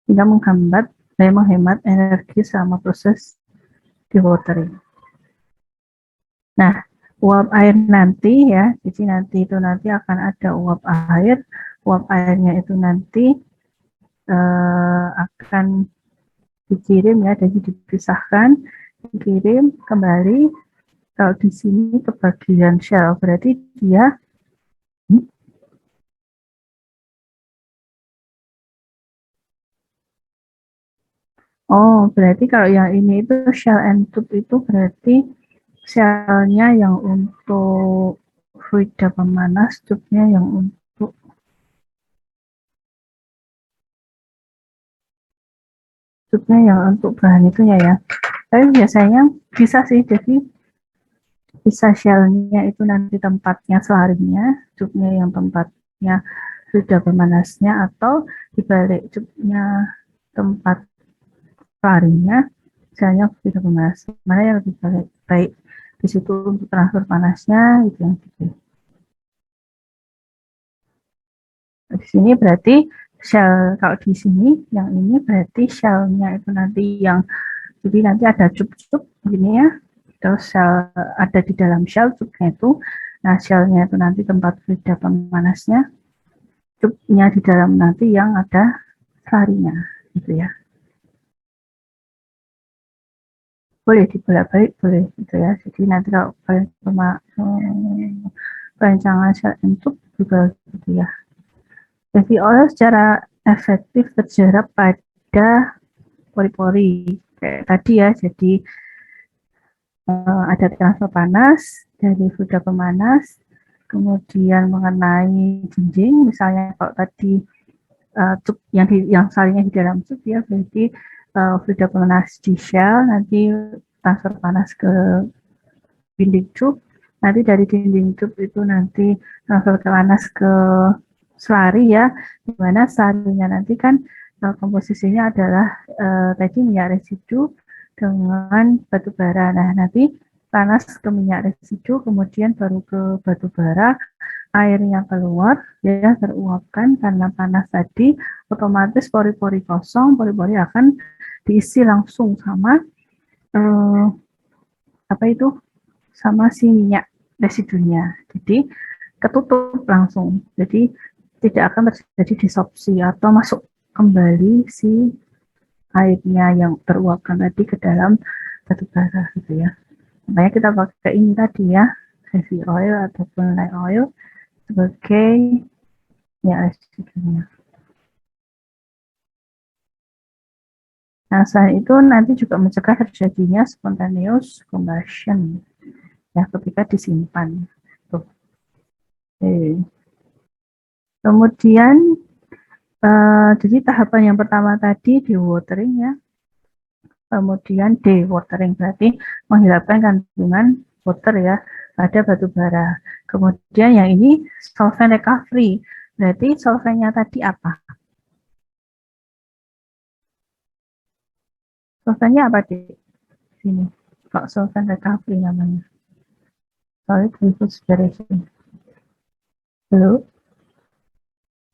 hingga menghemat energi selama proses dewatering. Nah, uap air nanti ya, jadi nanti akan ada uap air. Uap airnya itu nanti akan dikirim ya, jadi dipisahkan, dikirim kembali. Kalau di sini ke bagian shell, berarti dia berarti kalau yang ini itu shell and tube itu berarti shellnya yang untuk fluida pemanas, tube-nya yang untuk bahan itunya ya. Tapi biasanya bisa sih, jadi bisa shell-nya itu nanti tempatnya selarinya, tube-nya yang tempatnya fluida pemanasnya, atau dibalik tube-nya tempat selarinya, shell-nya fluida pemanas. Mana yang lebih baik di situ untuk transfer panasnya itu yang gitu. Di sini berarti shell, kalau di sini yang ini berarti shell-nya itu nanti yang, jadi nanti ada cup-cup begini ya, terus shell ada di dalam shell cupnya itu. Nah shell-nya itu nanti tempat fluida pemanasnya, cupnya di dalam nanti yang ada selarinya gitu ya. Boleh dibolak-balik, boleh gitu ya. Jadi nanti kalau perancangan shell and tube juga gitu ya. Heavy oil secara efektif terjerap pada pori-pori kayak tadi ya. Jadi ada transfer panas dari fluida pemanas, kemudian mengenai dinding, misalnya kalau tadi tube yang salingnya di dalam tube ya, berarti fluida pemanas di shell, nanti transfer panas ke dinding tube, nanti dari dinding tube itu nanti transfer panas ke selari ya, dimana selarinya nanti kan komposisinya adalah tadi minyak residu dengan batu bara. Nah nanti panas ke minyak residu, kemudian baru ke batu bara, airnya keluar ya, teruapkan karena panas tadi, otomatis pori-pori kosong, pori-pori akan diisi langsung sama apa itu, sama si minyak residunya. Jadi ketutup langsung. Jadi tidak akan terjadi disopsi atau masuk kembali si airnya yang teruapkan tadi ke dalam batu bara gitu ya. Makanya kita pakai ini tadi ya, heavy oil ataupun light oil sebagai ya residunya. Nah, selain itu nanti juga mencegah terjadinya spontaneous combustion ya ketika disimpan. Tuh. Kemudian Jadi tahapan yang pertama tadi dewatering ya, kemudian dewatering berarti menghilangkan kandungan water ya pada batu bara. Kemudian yang ini solvent recovery, berarti solventnya tadi apa? Solventnya apa di sini? Kok solvent recovery namanya? Solid reverse separation. Halo?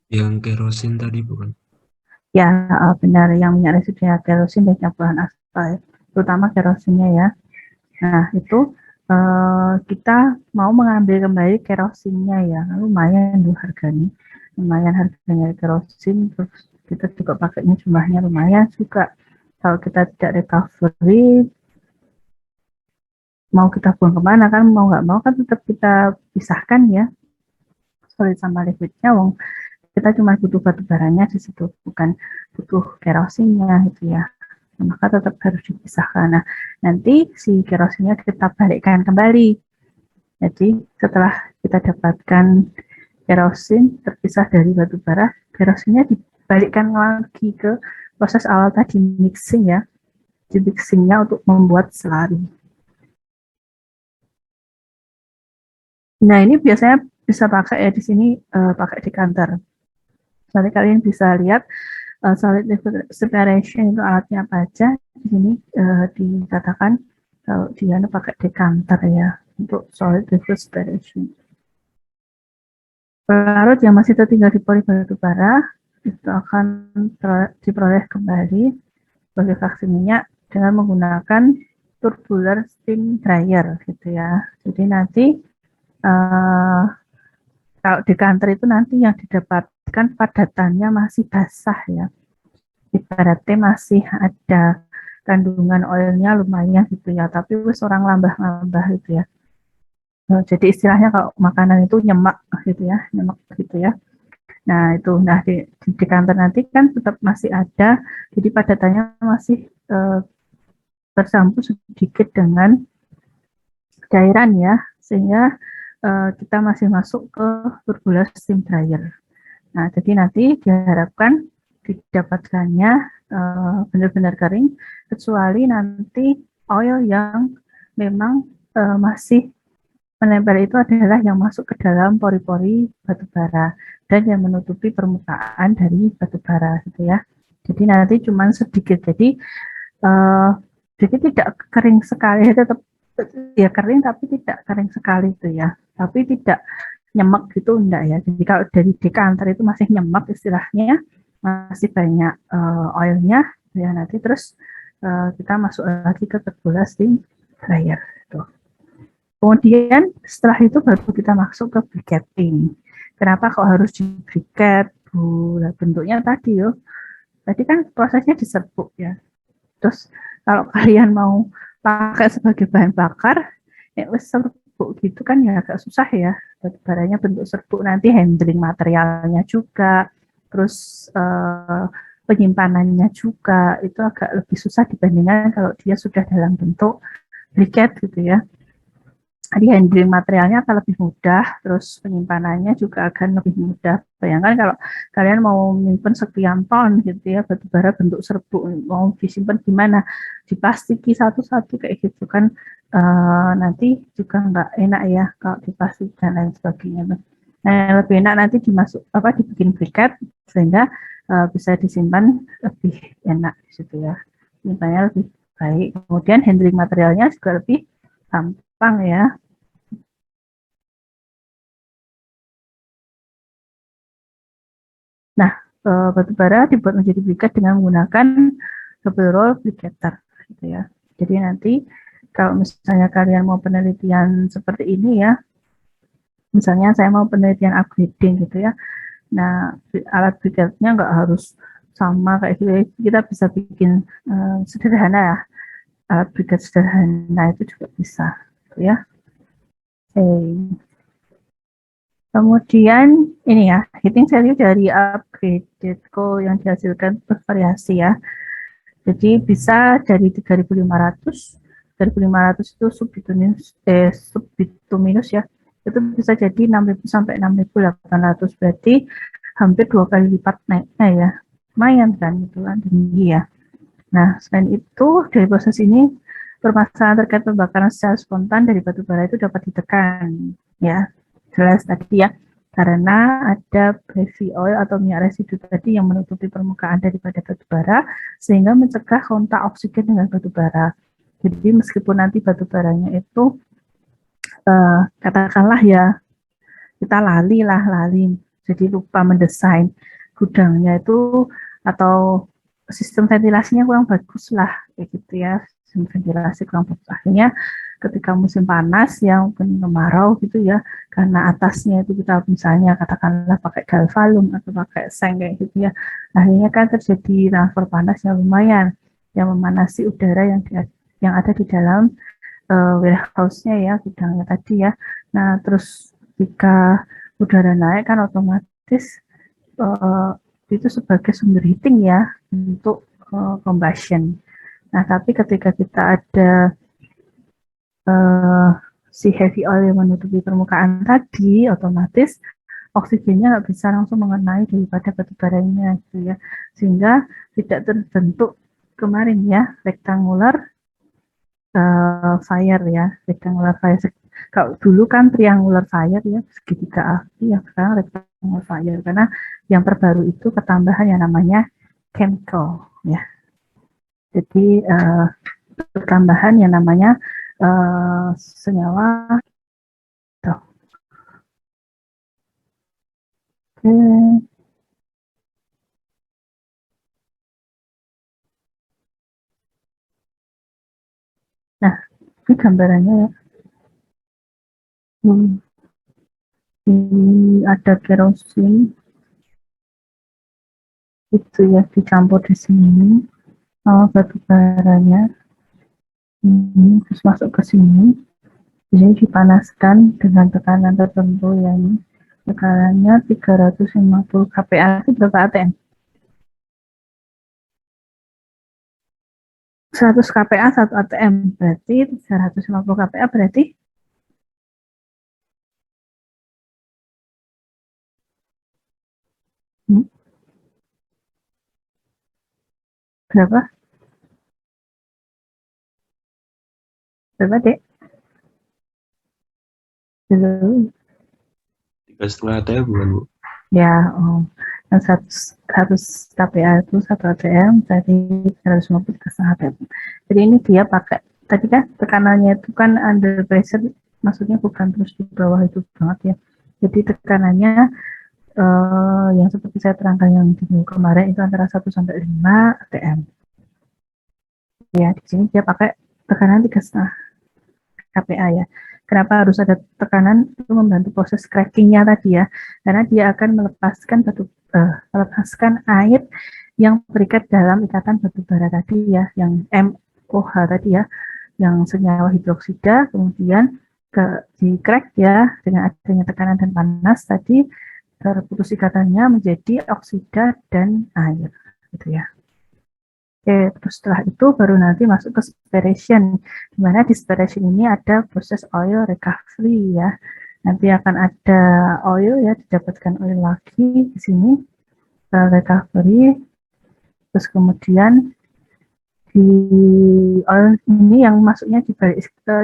Yang kerosin tadi bukan? Ya, benar, yang minyak residual kerosin dan campuran aspal, terutama kerosinnya ya. Nah, itu kita mau mengambil kembali kerosinnya ya, lumayan tuh harganya. Lumayan harganya kerosin, terus kita juga pakainya jumlahnya lumayan juga. Kalau kita tidak recovery, mau kita buang kemana kan, mau nggak mau kan tetap kita pisahkan ya, solid sama liquidnya, wong kita cuma butuh batu baranya di situ, bukan butuh kerosinnya gitu ya. Maka tetap harus dipisahkan. Nah, nanti si kerosinnya kita balikkan kembali. Jadi setelah kita dapatkan kerosin terpisah dari batu bara, kerosinnya dibalikkan lagi ke proses awal tadi, mixing ya. Di mixingnya untuk membuat selari. Nah, ini biasanya bisa pakai ya di sini, pakai decanter. Nanti kalian bisa lihat solid liquid separation itu alatnya apa aja. Di sini dikatakan kalau dia pakai decanter ya untuk solid liquid separation. Pelarut yang masih tertinggal di pori batu bara itu akan diperoleh kembali sebagai fraksi minyak dengan menggunakan tubular steam dryer gitu ya. Jadi nanti kalau decanter itu nanti yang didapatkan padatannya masih basah ya. Ibaratnya masih ada kandungan oilnya lumayan gitu ya, tapi wis orang lambah-lambah gitu ya. Jadi istilahnya kalau makanan itu nyemak gitu ya, nyemak gitu ya. Nah itu, nah di kantor nanti kan tetap masih ada, jadi padatannya masih tercampur sedikit dengan cairan ya, sehingga kita masih masuk ke tubular steam dryer. Nah jadi nanti diharapkan didapatkannya benar-benar kering, kecuali nanti oil yang memang masih menempel itu adalah yang masuk ke dalam pori-pori batu bara dan yang menutupi permukaan dari batu bara gitu ya. Jadi nanti cuma sedikit, jadi tidak kering sekali, tetap ya kering tapi tidak kering sekali itu ya, tapi tidak nyemek gitu enggak ya. Jadi kalau dari decanter itu masih nyemek istilahnya, masih banyak oilnya ya, nanti terus kita masuk lagi ke tubular steam dryer gitu. Kemudian setelah itu baru kita masuk ke briquetting. Kenapa kok harus di briquet? Bentuknya tadi yo. Tadi kan prosesnya diserbuk ya. Terus kalau kalian mau pakai sebagai bahan bakar, ya serbuk gitu kan ya agak susah ya. Barangnya bentuk serbuk, nanti handling materialnya juga, terus penyimpanannya juga itu agak lebih susah dibandingkan kalau dia sudah dalam bentuk briquet gitu ya. Jadi handling materialnya akan lebih mudah, terus penyimpanannya juga akan lebih mudah. Bayangkan kalau kalian mau menyimpan sekian ton gitu ya, batu bara bentuk serbuk, mau disimpan gimana, diplastiki satu-satu kayak gitu kan, nanti juga nggak enak ya kalau diplastik dan lain sebagainya. Nah, lebih enak nanti dibikin briquet sehingga bisa disimpan lebih enak gitu ya, simpannya lebih baik. Kemudian handling materialnya juga lebih gampang ya. Nah, batu bara dibuat menjadi briquet dengan menggunakan double roll briquetter gitu ya. Jadi nanti kalau misalnya kalian mau penelitian seperti ini ya, misalnya saya mau penelitian upgrading gitu ya. Nah, alat briquetnya nggak harus sama kayak gitu. Kita bisa bikin sederhana ya. Alat briquet sederhana itu juga bisa gitu ya. Kemudian ini ya, heating value dari upgraded coal yang dihasilkan bervariasi ya. Jadi bisa dari 3.500, 3.500 itu subbituminus ya. Itu bisa jadi 6.000 sampai 6.800, berarti hampir 2 kali lipat naiknya ya, lumayan kan gitu kan, tinggi ya. Nah, selain itu dari proses ini permasalahan terkait pembakaran secara spontan dari batu bara itu dapat ditekan ya, jelas tadi ya, karena ada heavy oil atau minyak residu tadi yang menutupi permukaan daripada batu bara sehingga mencegah kontak oksigen dengan batu bara. Jadi meskipun nanti batu baranya itu katakanlah ya kita lali, jadi lupa mendesain gudangnya itu atau sistem ventilasinya kurang bagus lah kayak gitu ya, sistem ventilasi kurang bagus, akhirnya ketika musim panas yang mungkin kemarau gitu ya, karena atasnya itu kita misalnya katakanlah pakai galvalum atau pakai seng kayak gitu ya, akhirnya kan terjadi transfer panas yang lumayan yang memanasi udara yang ada di dalam warehouse-nya ya, gudangnya tadi ya. Nah, terus jika udara naik kan otomatis uh, itu sebagai sumber heating ya untuk combustion. Nah, tapi ketika kita ada si heavy oil yang menutupi permukaan tadi, otomatis oksigennya nggak bisa langsung mengenai daripada batu baranya gitu ya, sehingga tidak terbentuk kemarin ya rectangular fire ya, rectangular fire. Kalau dulu kan triangular fire ya, segitiga api, yang sekarang rectangular fire karena yang terbaru itu ketambahan yang namanya chemical ya. Jadi tambahan yang namanya senyawa. Oke. Nah, ini gambarannya ya. Ini ada kerosin itu ya dicampur di sini batu baranya ini terus masuk ke sini. Di sini dipanaskan dengan tekanan tertentu yang tekanannya 350 kPa. Itu berapa ATM? 100 kPa 1 ATM berarti 350 kPa berarti berapa? Berapa dek? Dulu. 3,5 ATM bukan Bu? Ya, yang 100 kPa itu 1 ATM, jadi 350 ke 1 ATM. Jadi ini dia pakai, tadi kan tekanannya itu kan under pressure, maksudnya bukan terus di bawah itu banget ya. Jadi tekanannya yang seperti saya terangkan yang di minggu kemarin itu antara 1 sampai 5 ATM. Ya, di sini dia pakai tekanan 3,5 kPa ya. Kenapa harus ada tekanan? Itu membantu proses crackingnya tadi ya, karena dia akan melepaskan air yang terikat dalam ikatan batu bara tadi ya, yang MOH tadi ya, yang senyawa hidroksida, kemudian di crack ya dengan adanya tekanan dan panas tadi, terputus ikatannya menjadi oksida dan air gitu ya. Oke, terus setelah itu baru nanti masuk ke separation, di mana di separation ini ada proses oil recovery ya. Nanti akan ada oil ya, didapatkan oil lagi di sini, recovery, terus kemudian di oil ini yang masuknya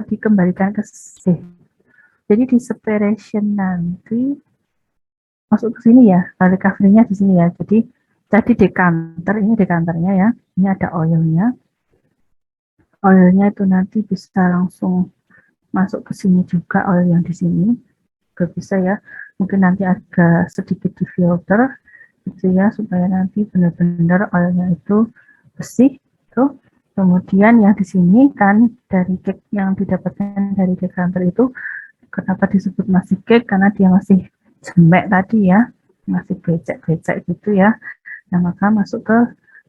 dikembalikan ke C. Jadi di separation nanti masuk ke sini ya, recovery-nya di sini ya. Jadi tadi dekanter, ini dekanternya ya, ini ada oilnya. Oilnya itu nanti bisa langsung masuk ke sini juga, oil yang di sini juga bisa ya, mungkin nanti agak sedikit di filter gitu ya, supaya nanti benar-benar oilnya itu bersih tuh. Kemudian yang di sini kan dari cake yang didapatkan dari decanter itu, kenapa disebut masih cake, karena dia masih jemek tadi ya, masih becek-becek gitu ya. Nah, maka masuk ke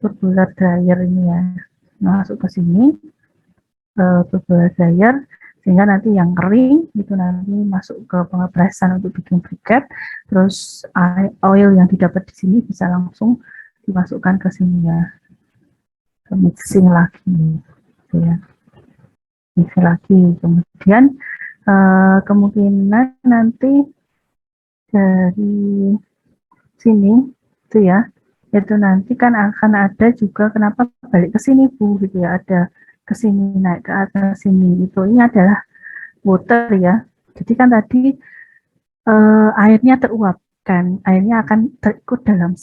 tubular dryer ini ya, masuk ke sini tubular dryer, sehingga nanti yang kering itu nanti masuk ke pengepresan untuk bikin briket, terus oil yang didapat di sini bisa langsung dimasukkan ke sini ya, ke mixing lagi gitu ya, mixing lagi. Kemudian kemungkinan nanti dari sini itu ya, itu nanti kan akan ada juga kenapa balik ke sini Bu gitu ya, ada ke sini naik ke atas sini itu, ini adalah water ya. Jadi kan tadi airnya teruap kan, airnya akan terikut dalam